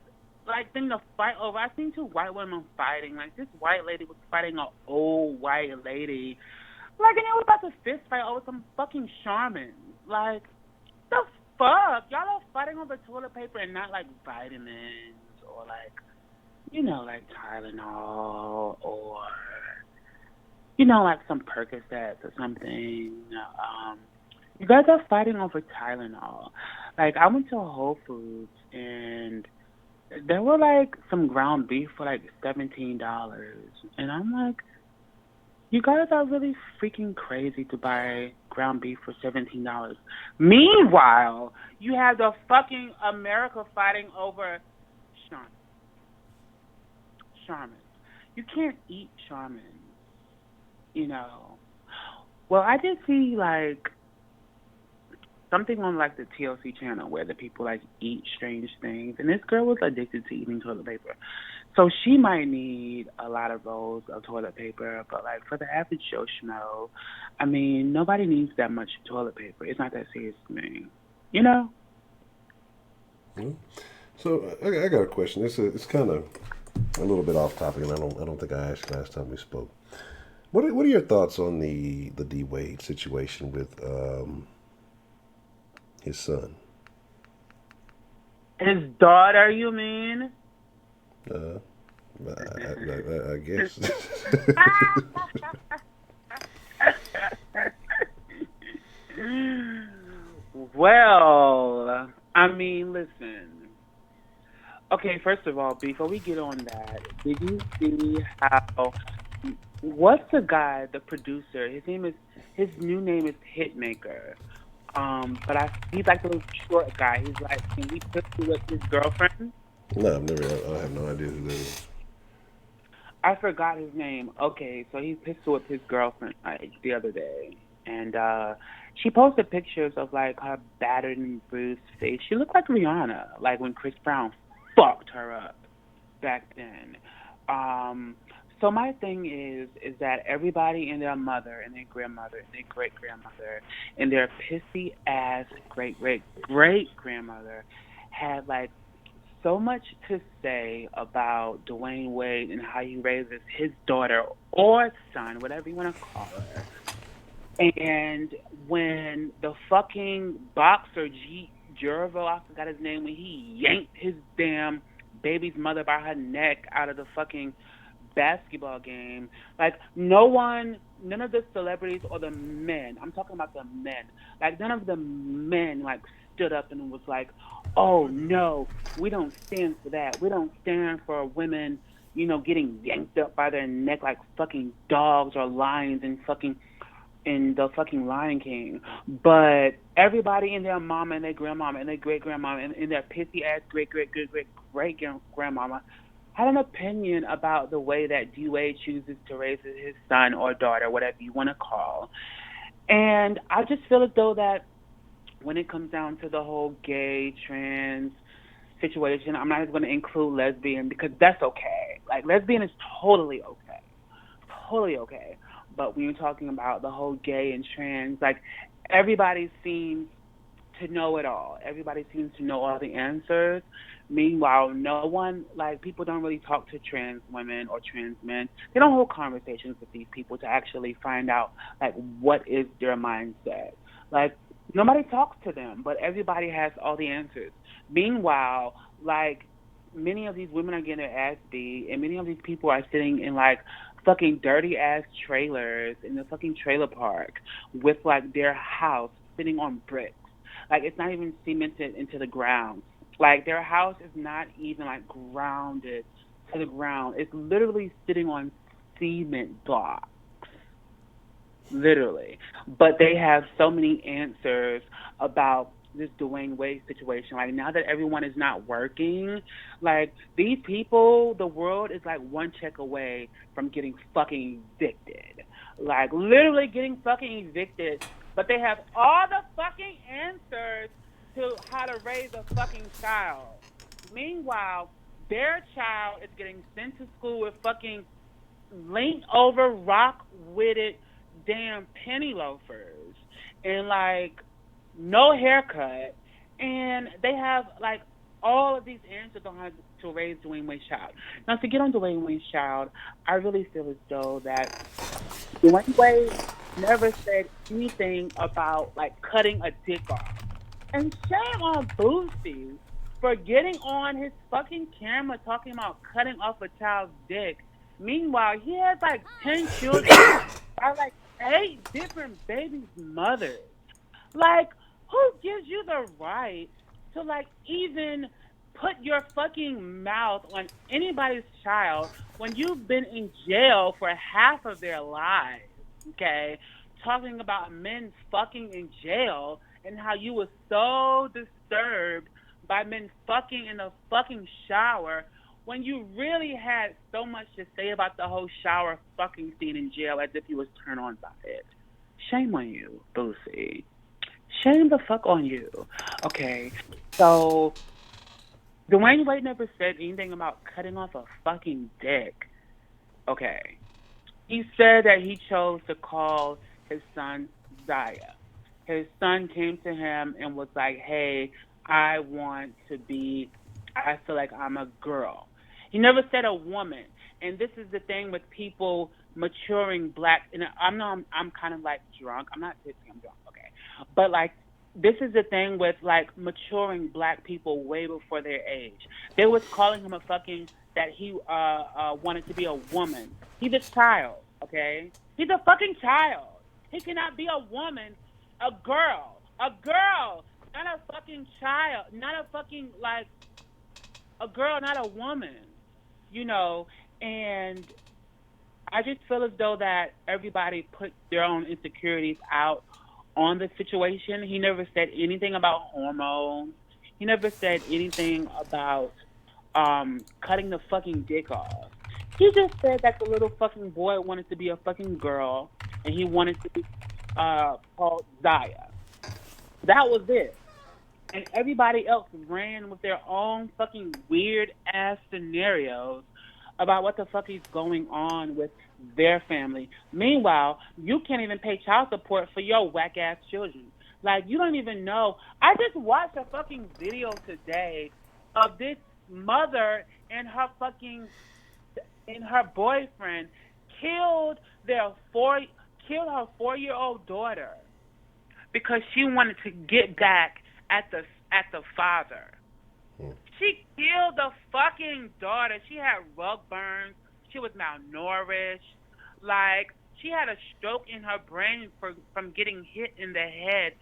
like, thing to fight over, I seen two white women fighting. Like, this white lady was fighting an old white lady. Like, and they were about to fist fight over some fucking Charmin. Like, the fuck? Y'all are fighting over toilet paper and not, like, vitamins or, like, you know, like Tylenol or, you know, like some Percocets or something. You guys are fighting over Tylenol. Like, I went to Whole Foods and there were, like, some ground beef for, like, $17. And I'm like, you guys are really freaking crazy to buy ground beef for $17. Meanwhile, you have the fucking America fighting over Charmin. You can't eat Charmin, you know. Well, I did see, like, something on, like, the TLC channel where the people, like, eat strange things. And this girl was addicted to eating toilet paper. So she might need a lot of rolls of toilet paper. But, like, for the average Joe Schmo, I mean, nobody needs that much toilet paper. It's not that serious to me. You know? So I got a question. It's kind of a little bit off topic, and I don't think I asked last time we spoke. What are your thoughts on the D Wade situation with his son? His daughter, you mean? I guess. Well, I mean, listen. Okay, first of all, before we get on that, did you see how? What's the guy, the producer? His new name is Hitmaker. But he's like the little short guy. He's like, can he put you with his girlfriend? No, I have no idea who that is. I forgot his name. Okay, so he pistol whipped his girlfriend the other day, and she posted pictures of like her battered and bruised face. She looked like Rihanna, like when Chris Brown fucked her up back then. So my thing is that everybody and their mother and their grandmother and their great grandmother and their pissy ass great grandmother had like so much to say about Dwayne Wade and how he raises his daughter or son, whatever you want to call her. And when the fucking boxer Jervo, I forgot his name, when he yanked his damn baby's mother by her neck out of the fucking basketball game, like none of the celebrities or the men, I'm talking about the men, like none of the men like stood up and was like, oh no, we don't stand for that. We don't stand for women, you know, getting yanked up by their neck like fucking dogs or lions in the fucking Lion King. But everybody and their mama and their grandmama and their great grandmama and their pissy ass great grandmama had an opinion about the way that D-Wade chooses to raise his son or daughter, whatever you want to call. And I just feel as though that when it comes down to the whole gay, trans situation, I'm not even going to include lesbian because that's okay. Like, lesbian is totally okay. Totally okay. But when you're talking about the whole gay and trans, like, everybody seems to know it all. Everybody seems to know all the answers. Meanwhile, no one, like, people don't really talk to trans women or trans men. They don't hold conversations with these people to actually find out, like, what is their mindset. Like, nobody talks to them, but everybody has all the answers. Meanwhile, like, many of these women are getting their ass beat, and many of these people are sitting in, like, fucking dirty-ass trailers in the fucking trailer park with, like, their house sitting on bricks. Like, it's not even cemented into the ground. Like, their house is not even, like, grounded to the ground. It's literally sitting on cement blocks. Literally. But they have so many answers about this Dwayne Wade situation. Like, now that everyone is not working, like, these people, the world is like one check away from getting fucking evicted. Like, literally getting fucking evicted. But they have all the fucking answers to how to raise a fucking child. Meanwhile, their child is getting sent to school with fucking linked over, rock-witted damn penny loafers and, like, no haircut. And they have, like, all of these answers on how to raise Dwayne Wade's child. Now, to get on Dwayne Wade's child, I really feel as though that Dwayne Wade never said anything about, like, cutting a dick off. And shame on Boosie for getting on his fucking camera talking about cutting off a child's dick. Meanwhile, he has like 10 children by like 8 different babies' mothers. Like, who gives you the right to like even put your fucking mouth on anybody's child when you've been in jail for half of their lives, okay? Talking about men fucking in jail and how you were so disturbed by men fucking in the fucking shower when you really had so much to say about the whole shower fucking scene in jail as if you was turned on by it. Shame on you, Boosie. Shame the fuck on you. Okay, so Dwayne Wade never said anything about cutting off a fucking dick. Okay. He said that he chose to call his son Zaya. His son came to him and was like, hey, I feel like I'm a girl. He never said a woman. And this is the thing with people maturing black, and I'm kind of like drunk. I'm not tipsy, I'm drunk, okay. But like, this is the thing with like maturing black people way before their age. They was calling him that he wanted to be a woman. He's a child, okay? He's a fucking child. He cannot be a woman, a girl, not a fucking child, not a fucking, like, a girl, not a woman, you know? And I just feel as though that everybody put their own insecurities out on the situation. He never said anything about hormones. He never said anything about cutting the fucking dick off. He just said that the little fucking boy wanted to be a fucking girl, and he wanted to be called Zaya. That was it. And everybody else ran with their own fucking weird-ass scenarios about what the fuck is going on with their family. Meanwhile, you can't even pay child support for your whack-ass children. Like, you don't even know. I just watched a fucking video today of this mother and her boyfriend killed her 4-year-old daughter because she wanted to get back at the father. She killed the fucking daughter. She had rug burns. She was malnourished. Like, she had a stroke in her brain from getting hit in the head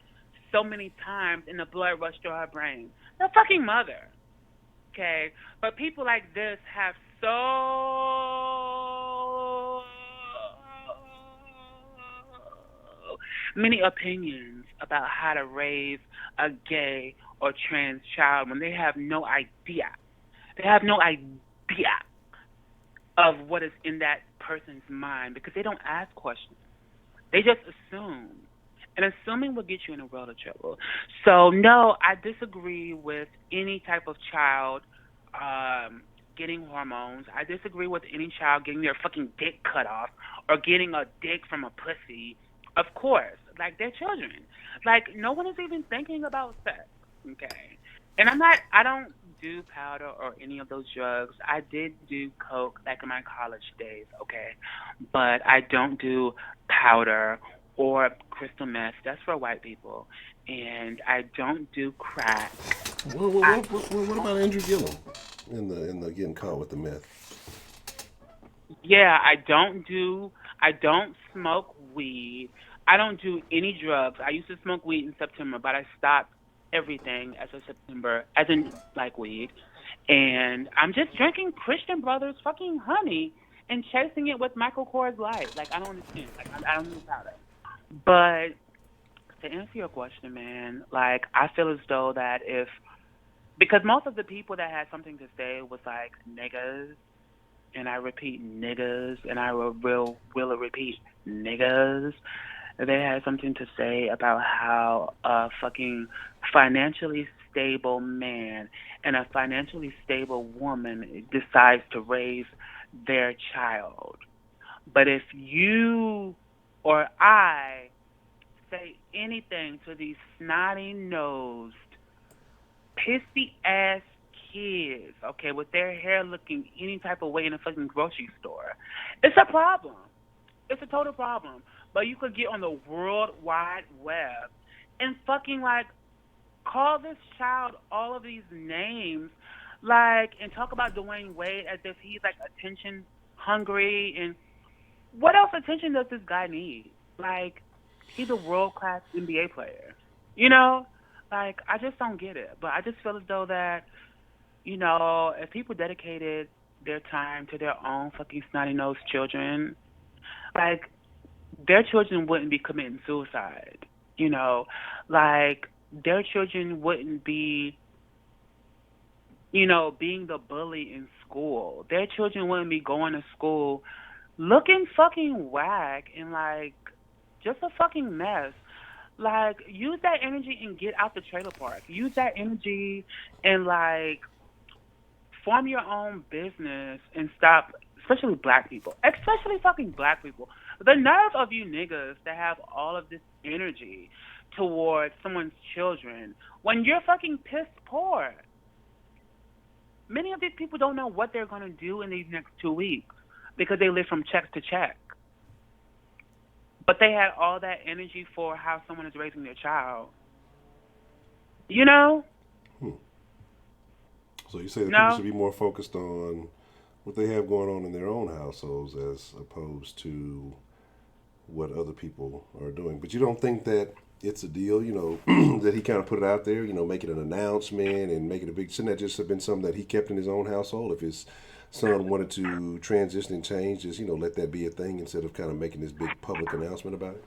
so many times and the blood rushed to her brain. The fucking mother. Okay? But people like this have so many opinions about how to raise a gay or trans child when they have no idea. They have no idea of what is in that person's mind because they don't ask questions. They just assume. And assuming will get you in a world of trouble. So, no, I disagree with any type of child getting hormones. I disagree with any child getting their fucking dick cut off or getting a dick from a pussy. Of course. Like, they're children. Like, no one is even thinking about sex. Okay. And I don't do powder or any of those drugs. I did do coke back in my college days, okay? But I don't do powder or crystal meth. That's for white people. And I don't do crack. What about Andrew Gillum in the getting caught with the meth? Yeah, I don't smoke weed. I don't do any drugs. I used to smoke weed in September, but I stopped everything as of September, as in like weed. And I'm just drinking Christian Brothers fucking honey and chasing it with Michael Kors Light. Like, I don't understand. Like, I don't know about it. But to answer your question, man, like, I feel as though that because most of the people that had something to say was like niggas, and I repeat niggas, and I will repeat niggas. They had something to say about how a fucking financially stable man and a financially stable woman decides to raise their child. But if you or I say anything to these snotty-nosed, pissy-ass kids, okay, with their hair looking any type of way in a fucking grocery store, it's a problem. It's a total problem. But you could get on the World Wide Web and fucking, like, call this child all of these names, like, and talk about Dwayne Wade as if he's, like, attention hungry. And what else attention does this guy need? Like, he's a world-class NBA player. You know? Like, I just don't get it. But I just feel as though that, you know, if people dedicated their time to their own fucking snotty-nosed children, like, their children wouldn't be committing suicide. You know? Like, their children wouldn't be, you know, being the bully in school. Their children wouldn't be going to school looking fucking whack and, like, just a fucking mess. Like, use that energy and get out the trailer park. Use that energy and, like, form your own business and stop, especially black people, especially fucking black people. The nerve of you niggas to have all of this energy towards someone's children when you're fucking piss poor. Many of these people don't know what they're going to do in these next 2 weeks because they live from check to check. But they had all that energy for how someone is raising their child. You know? So you say that people should be more focused on what they have going on in their own households as opposed to what other people are doing. But you don't think that it's a deal, you know, that he kind of put it out there, you know, make it an announcement and make it a big... Shouldn't that just have been something that he kept in his own household? If his son wanted to transition and change, just, you know, let that be a thing instead of kind of making this big public announcement about it?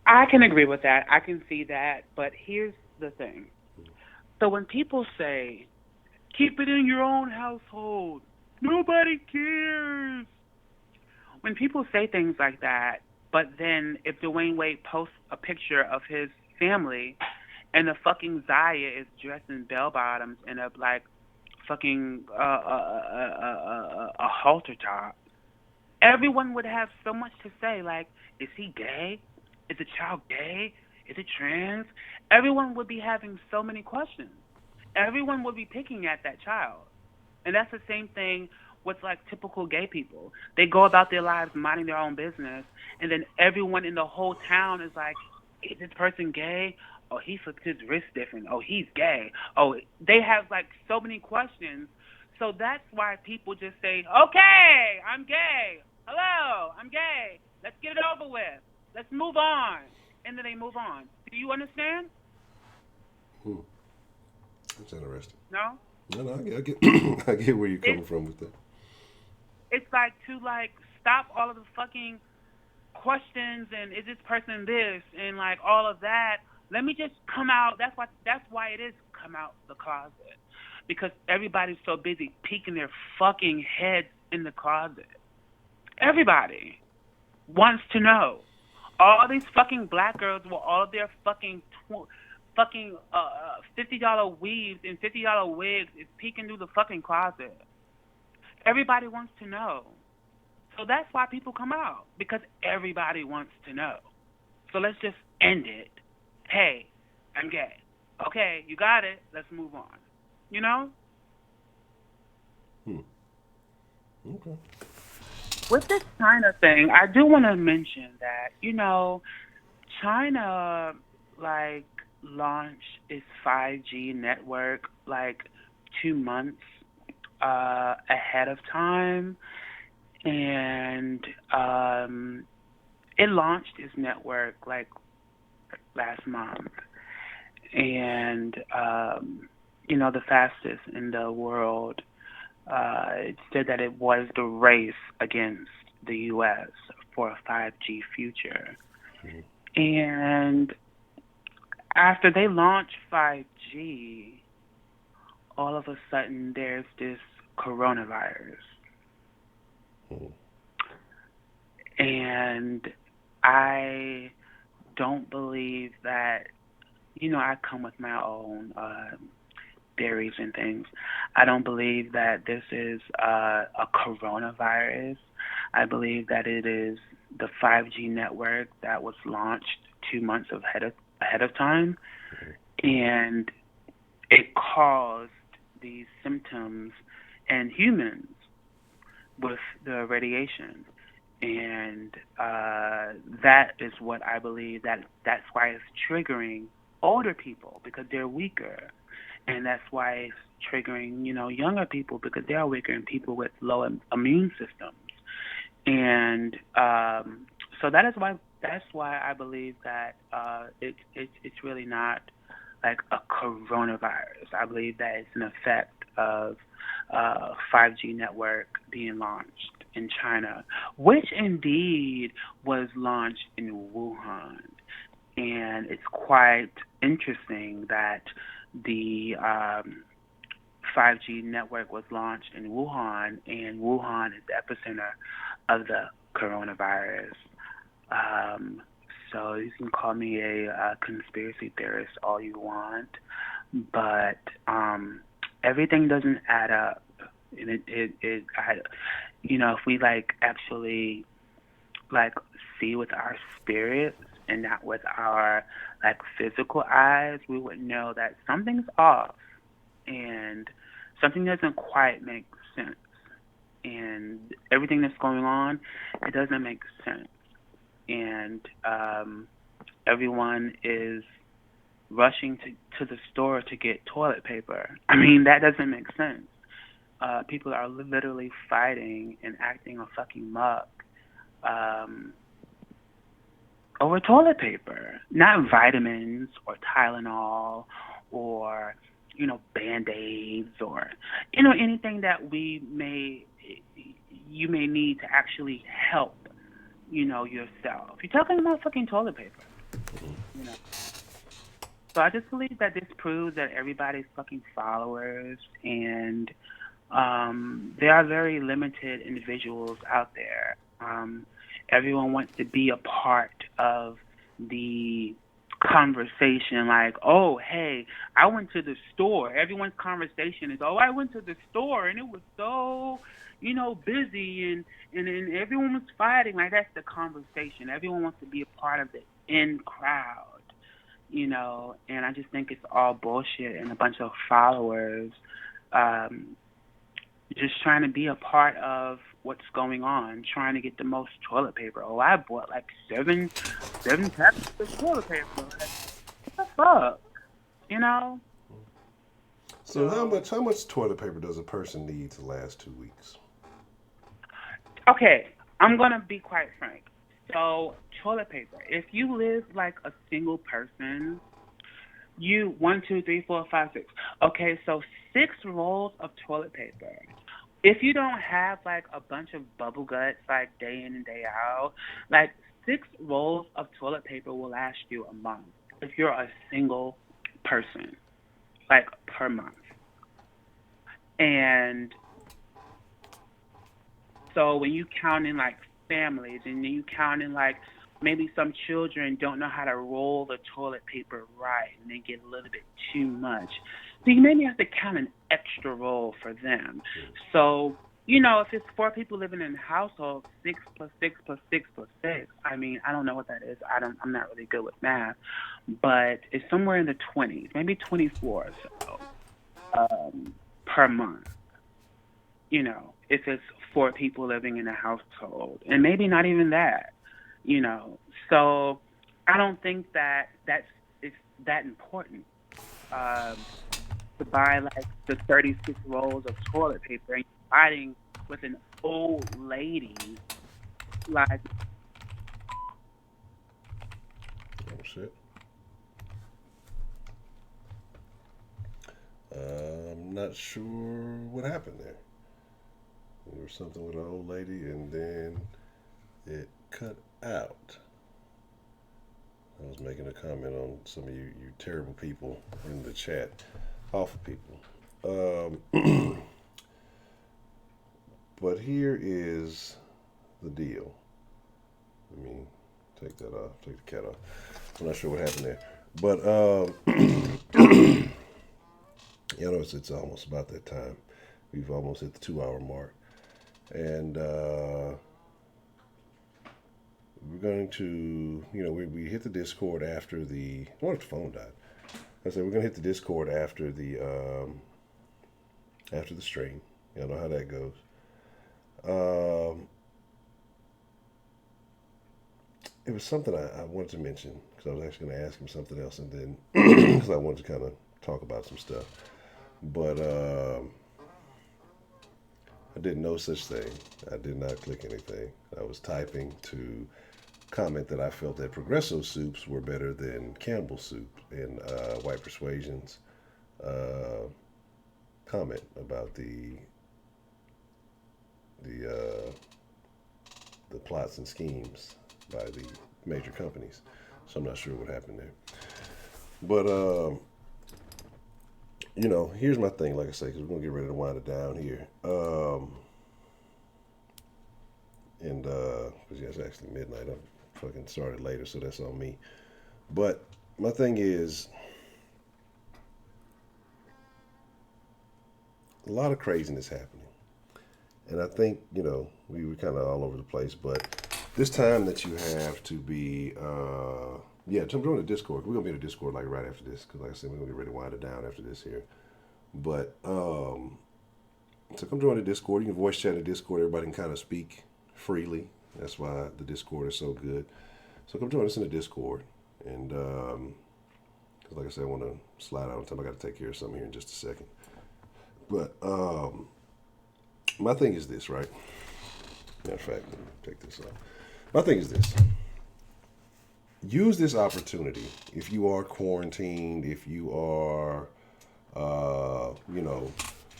I can agree with that. I can see that. But here's the thing. So when people say, keep it in your own household, nobody cares. When people say things like that, but then if Dwayne Wade posts a picture of his family and the fucking Zaya is dressed in bell bottoms and a like fucking a halter top, everyone would have so much to say. Like, is he gay? Is the child gay? Is it trans? Everyone would be having so many questions. Everyone would be picking at that child. And that's the same thing with, like, typical gay people. They go about their lives minding their own business, and then everyone in the whole town is like, is this person gay? Oh, he flipped his wrist different. Oh, he's gay. Oh, they have, like, so many questions. So that's why people just say, okay, I'm gay. Hello, I'm gay. Let's get it over with. Let's move on. And then they move on. Do you understand? That's interesting. No? No, I get I get where you're coming from with that. It's like to, like, stop all of the fucking questions and is this person this and, like, all of that. Let me just come out. That's why it is come out the closet. Because everybody's so busy peeking their fucking heads in the closet. Everybody wants to know. All these fucking black girls with all of their fucking $50 weaves and $50 wigs is peeking through the fucking closet. Everybody wants to know. So that's why people come out, because everybody wants to know. So let's just end it. Hey, I'm gay. Okay, you got it. Let's move on. You know? Okay. With this China thing, I do want to mention that, you know, China, like, launched its 5G network, like, 2 months ahead of time. And it launched its network, like, last month. And, you know, the fastest in the world. It said that it was the race against the U.S. for a 5G future. And after they launched 5G, all of a sudden there's this coronavirus. And I don't believe that, I come with my own theories and things. I don't believe that this is a coronavirus. I believe that it is the 5G network that was launched 2 months ahead of time, and it caused these symptoms in humans with the radiation. And that is what I believe, that's why it's triggering older people, because they're weaker. And that's why it's triggering, younger people, because they're weaker, and people with low immune systems. And so that's why I believe that it's really not like a coronavirus. I believe that it's an effect of 5G network being launched in China, which indeed was launched in Wuhan. And it's quite interesting that the 5G network was launched in Wuhan, and Wuhan is the epicenter of the coronavirus. So you can call me a conspiracy theorist all you want, but everything doesn't add up. And if we actually see with our spirits and not with our physical eyes, we would know that something's off and something doesn't quite make sense. And everything that's going on, it doesn't make sense. And everyone is rushing to the store to get toilet paper. I mean, that doesn't make sense. People are literally fighting and acting a fucking muck over toilet paper, not vitamins or Tylenol or, Band-Aids or, anything that you may need to actually help, yourself. You're talking about fucking toilet paper, So I just believe that this proves that everybody's fucking followers, and there are very limited individuals out there. Everyone wants to be a part of the conversation, like, oh, hey, I went to the store. Everyone's conversation is, oh, I went to the store and it was so, busy and everyone was fighting. Like, that's the conversation. Everyone wants to be a part of the in crowd, and I just think it's all bullshit and a bunch of followers just trying to be a part of what's going on, trying to get the most toilet paper. Oh, I bought seven packs of toilet paper. What the fuck? So how much toilet paper does a person need to last 2 weeks? Okay, I'm gonna be quite frank. So toilet paper. If you live like a single person, you 1, 2, 3, 4, 5, 6. Okay, so 6 rolls of toilet paper. If you don't have a bunch of bubble guts day in and day out, 6 rolls of toilet paper will last you a month if you're a single person, per month. And so when you count in families, and then you count in maybe some children don't know how to roll the toilet paper right, and they get a little bit too much. So you maybe have to count an extra roll for them. So, if it's 4 people living in a household, 6 plus 6 plus 6 plus 6, I mean, I don't know what that is. I'm not really good with math, but it's somewhere in the 20s, maybe 24 or so per month. If it's 4 people living in a household, and maybe not even that. So I don't think it's that important to buy the 36 rolls of toilet paper and fighting with an old lady Oh shit. I'm not sure what happened there. There was something with an old lady, and then it cut out. I was making a comment on some of you terrible people in the chat. Awful people. But here is the deal. Let me take that off, take the cat off. I'm not sure what happened there. But, you know, it's almost about that time. We've almost hit the 2-hour mark. And we're going to, you know, we hit the Discord after the, what if the phone died? I said we're going to hit the Discord after the stream. Y'all know how that goes. It was something I wanted to mention because I was actually going to ask him something else, and then because I wanted to kind of talk about some stuff, but I did no such thing. I did not click anything. I was typing to comment that I felt that Progresso soups were better than Campbell's soup, and White Persuasion's comment about the plots and schemes by the major companies. So I'm not sure what happened there. But, you know, here's my thing, like I say, because we're going to get ready to wind it down here. Because yeah, it's actually midnight. I fucking started later, so that's on me. But my thing is, a lot of craziness happening. And I think, you know, we were kind of all over the place, but this time that you have to be, yeah, come join the Discord. We're going to be in the Discord like right after this, because like I said, we're going to get ready to wind it down after this here. But, so come join the Discord. You can voice chat in the Discord. Everybody can kind of speak freely. That's why the Discord is so good. So come join us in the Discord. And, because like I said, I want to slide out on time. I got to take care of something here in just a second. But, my thing is this, right? Matter of fact, let me take this off. My thing is this. Use this opportunity if you are quarantined, if you are, you know,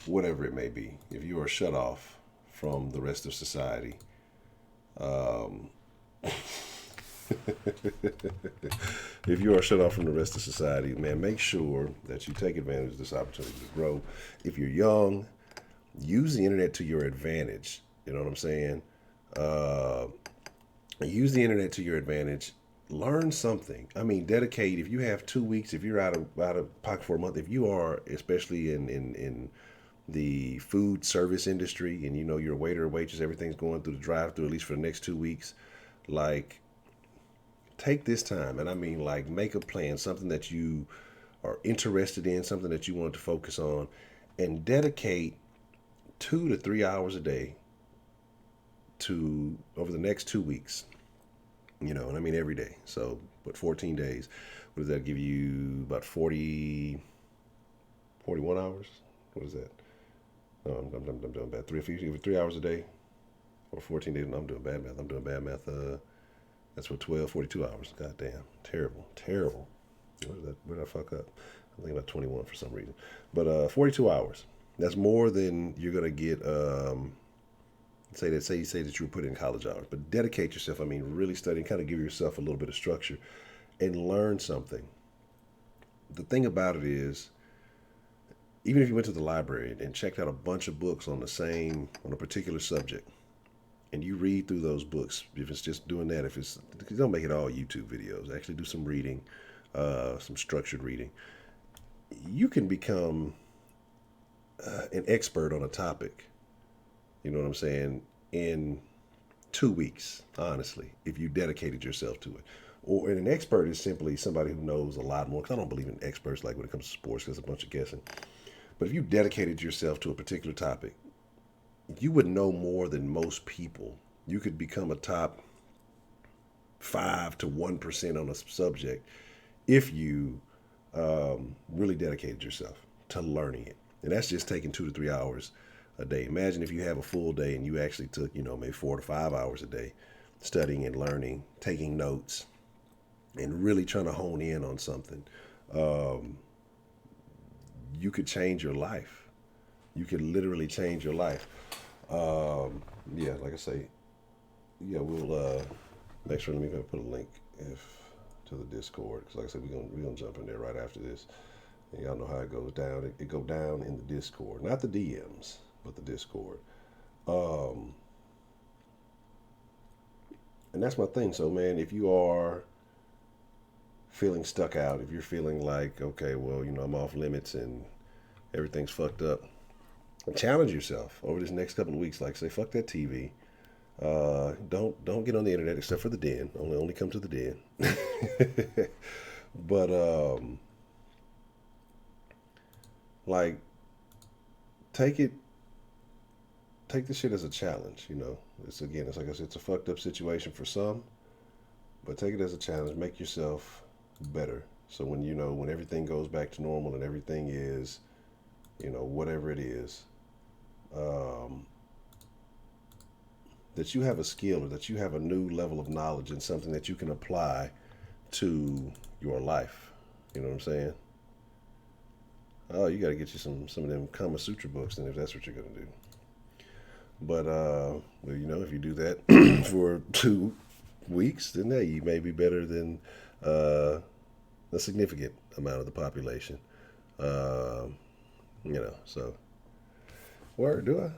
whatever it may be. If you are shut off from the rest of society. If you are shut off from the rest of society, man, make sure that you take advantage of this opportunity to grow. If you're young, use the internet to your advantage. You know what I'm saying? Use the internet to your advantage. Learn something. I mean, dedicate. If you have 2 weeks, if you're out of pocket for a month, if you are, especially in the food service industry, and you know you're a waiter or waitress, everything's going through the drive-through at least for the next 2 weeks. Like, take this time, and I mean, like, make a plan, something that you are interested in, something that you want to focus on, and dedicate 2 to 3 hours a day to over the next 2 weeks. You know, and I mean every day. So, but 14 days. What does that give you? About 41 hours? What is that? No, I'm doing bad. 3 hours a day? Or 14 days? No, I'm doing bad math. I'm doing bad math. That's what, 42 hours. God damn. Terrible. Where did I fuck up? I'm thinking about 21 for some reason. But 42 hours. That's more than you're going to get, say that you were put in college hours. But dedicate yourself, I mean, really study and kind of give yourself a little bit of structure and learn something. The thing about it is, even if you went to the library and checked out a bunch of books on a particular subject, and you read through those books, if it's just doing that, don't make it all YouTube videos. Actually do some reading, some structured reading. You can become an expert on a topic, you know what I'm saying, in 2 weeks, honestly, if you dedicated yourself to it. Or an expert is simply somebody who knows a lot more, because I don't believe in experts like when it comes to sports, because it's a bunch of guessing. But if you dedicated yourself to a particular topic, you would know more than most people. You could become a top 5 to 1% on a subject if you really dedicated yourself to learning it. And that's just taking 2 to 3 hours a day. Imagine if you have a full day and you actually took, you know, maybe 4 to 5 hours a day studying and learning, taking notes, and really trying to hone in on something. You could change your life. You could literally change your life. Yeah, like I say, yeah, we'll make sure, let me put a link to the Discord, because like I said, we're gonna jump in there right after this. And y'all know how it goes down. It go down in the Discord, not the DMs, but the Discord. And that's my thing. So, man, if you are feeling stuck out, if you're feeling like, okay, well, I'm off limits and everything's fucked up, challenge yourself over this next couple of weeks. Like, say, fuck that TV. Don't get on the internet except for the den. Only come to the den. But like, take the shit as a challenge. It's like I said, it's a fucked up situation for some, but take it as a challenge. Make yourself better. So when everything goes back to normal and everything is, whatever it is, that you have a skill or that you have a new level of knowledge and something that you can apply to your life. You know what I'm saying? Oh, you got to get you some of them Kama Sutra books, then, if that's what you're gonna do. But well, if you do that for 2 weeks, then you may be better than a significant amount of the population. So. Word, do I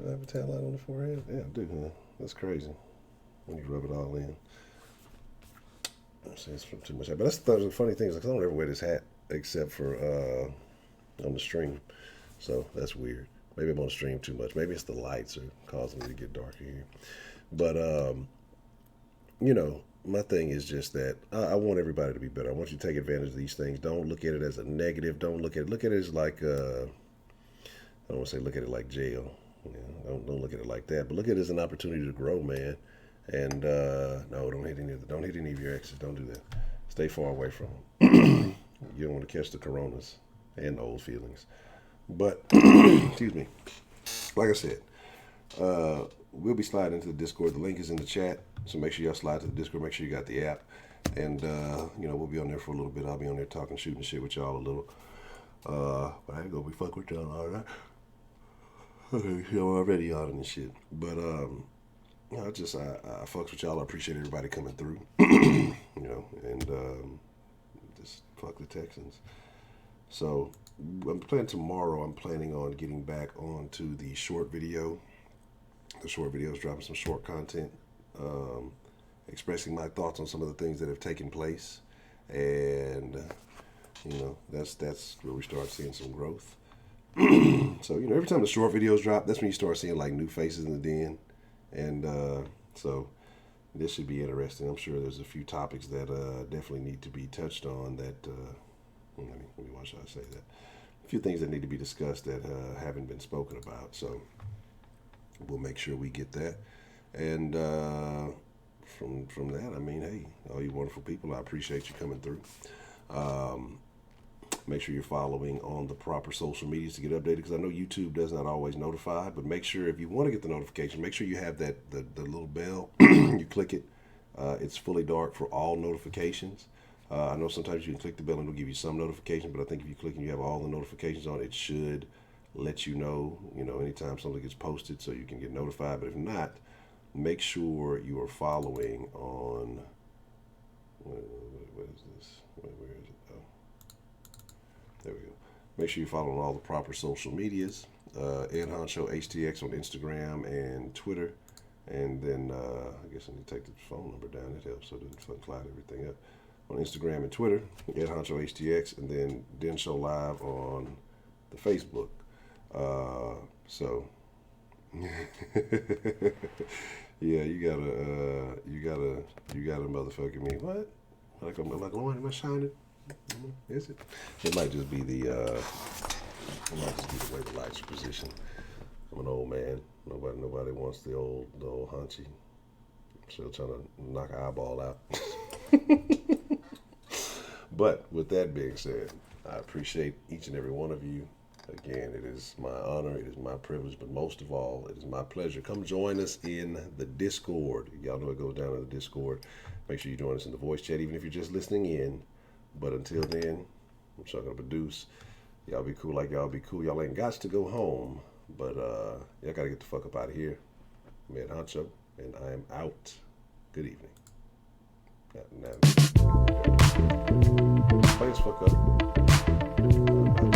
have a tan line on the forehead? Yeah, I do, huh? That's crazy when you rub it all in. I'm saying it's from too much. But that's the funny thing is, like, I don't ever wear this hat except for on the stream. So that's weird. Maybe I'm on the stream too much. Maybe it's the lights are causing me to get darker here. But my thing is just that I want everybody to be better. I want you to take advantage of these things. Don't look at it as a negative. Don't look at it as like I don't want to say look at it like jail. Don't look at it like that. But look at it as an opportunity to grow, man. And no, don't hit any of your exes. Don't do that. Stay far away from them. You don't want to catch the coronas and the old feelings. But excuse me. Like I said, we'll be sliding into the Discord. The link is in the chat, so make sure y'all slide to the Discord. Make sure you got the app, and we'll be on there for a little bit. I'll be on there talking, shooting shit with y'all a little. But I ain't gonna be fuck with y'all, all right? You're already on and shit. But I fucks with y'all. I appreciate everybody coming through. And just fuck the Texans. So I'm planning on getting back onto the short video. The short videos, dropping some short content, expressing my thoughts on some of the things that have taken place, and that's where we start seeing some growth. So every time the short videos drop, that's when you start seeing like new faces in the den, and so this should be interesting. I'm sure there's a few topics that definitely need to be touched on. That why should I say that? A few things that need to be discussed that haven't been spoken about. So we'll make sure we get that. And from that, hey, all you wonderful people, I appreciate you coming through. Make sure you're following on the proper social medias to get updated, because I know YouTube does not always notify, but make sure if you want to get the notification, make sure you have the little bell. You click it. It's fully dark for all notifications. I know sometimes you can click the bell and it'll give you some notification, but I think if you click and you have all the notifications on, it should let you know, anytime something gets posted, so you can get notified. But if not, make sure you are following on, what is this? Where is it? Oh, there we go. Make sure you follow on all the proper social medias. Ed Honcho HTX on Instagram and Twitter. And then I guess I need to take the phone number down. It helps so it doesn't cloud everything up. On Instagram and Twitter, Ed Honcho HTX, and then Den Show Live on the Facebook. So yeah, you gotta motherfucking me. What? Like, am I shining? Is it? It might just be the way the lights are positioned. I'm an old man. Nobody wants the old hunchy. I'm still trying to knock an eyeball out. But with that being said, I appreciate each and every one of you. Again, it is my honor, it is my privilege, but most of all, it is my pleasure. Come join us in the Discord. Y'all know it goes down in the Discord. Make sure you join us in the voice chat, even if you're just listening in. But until then, I'm sure I'm going to produce. Y'all be cool like y'all be cool. Y'all ain't got to go home, but y'all got to get the fuck up out of here. I'm Ed Honcho, and I am out. Good evening. Please fuck up.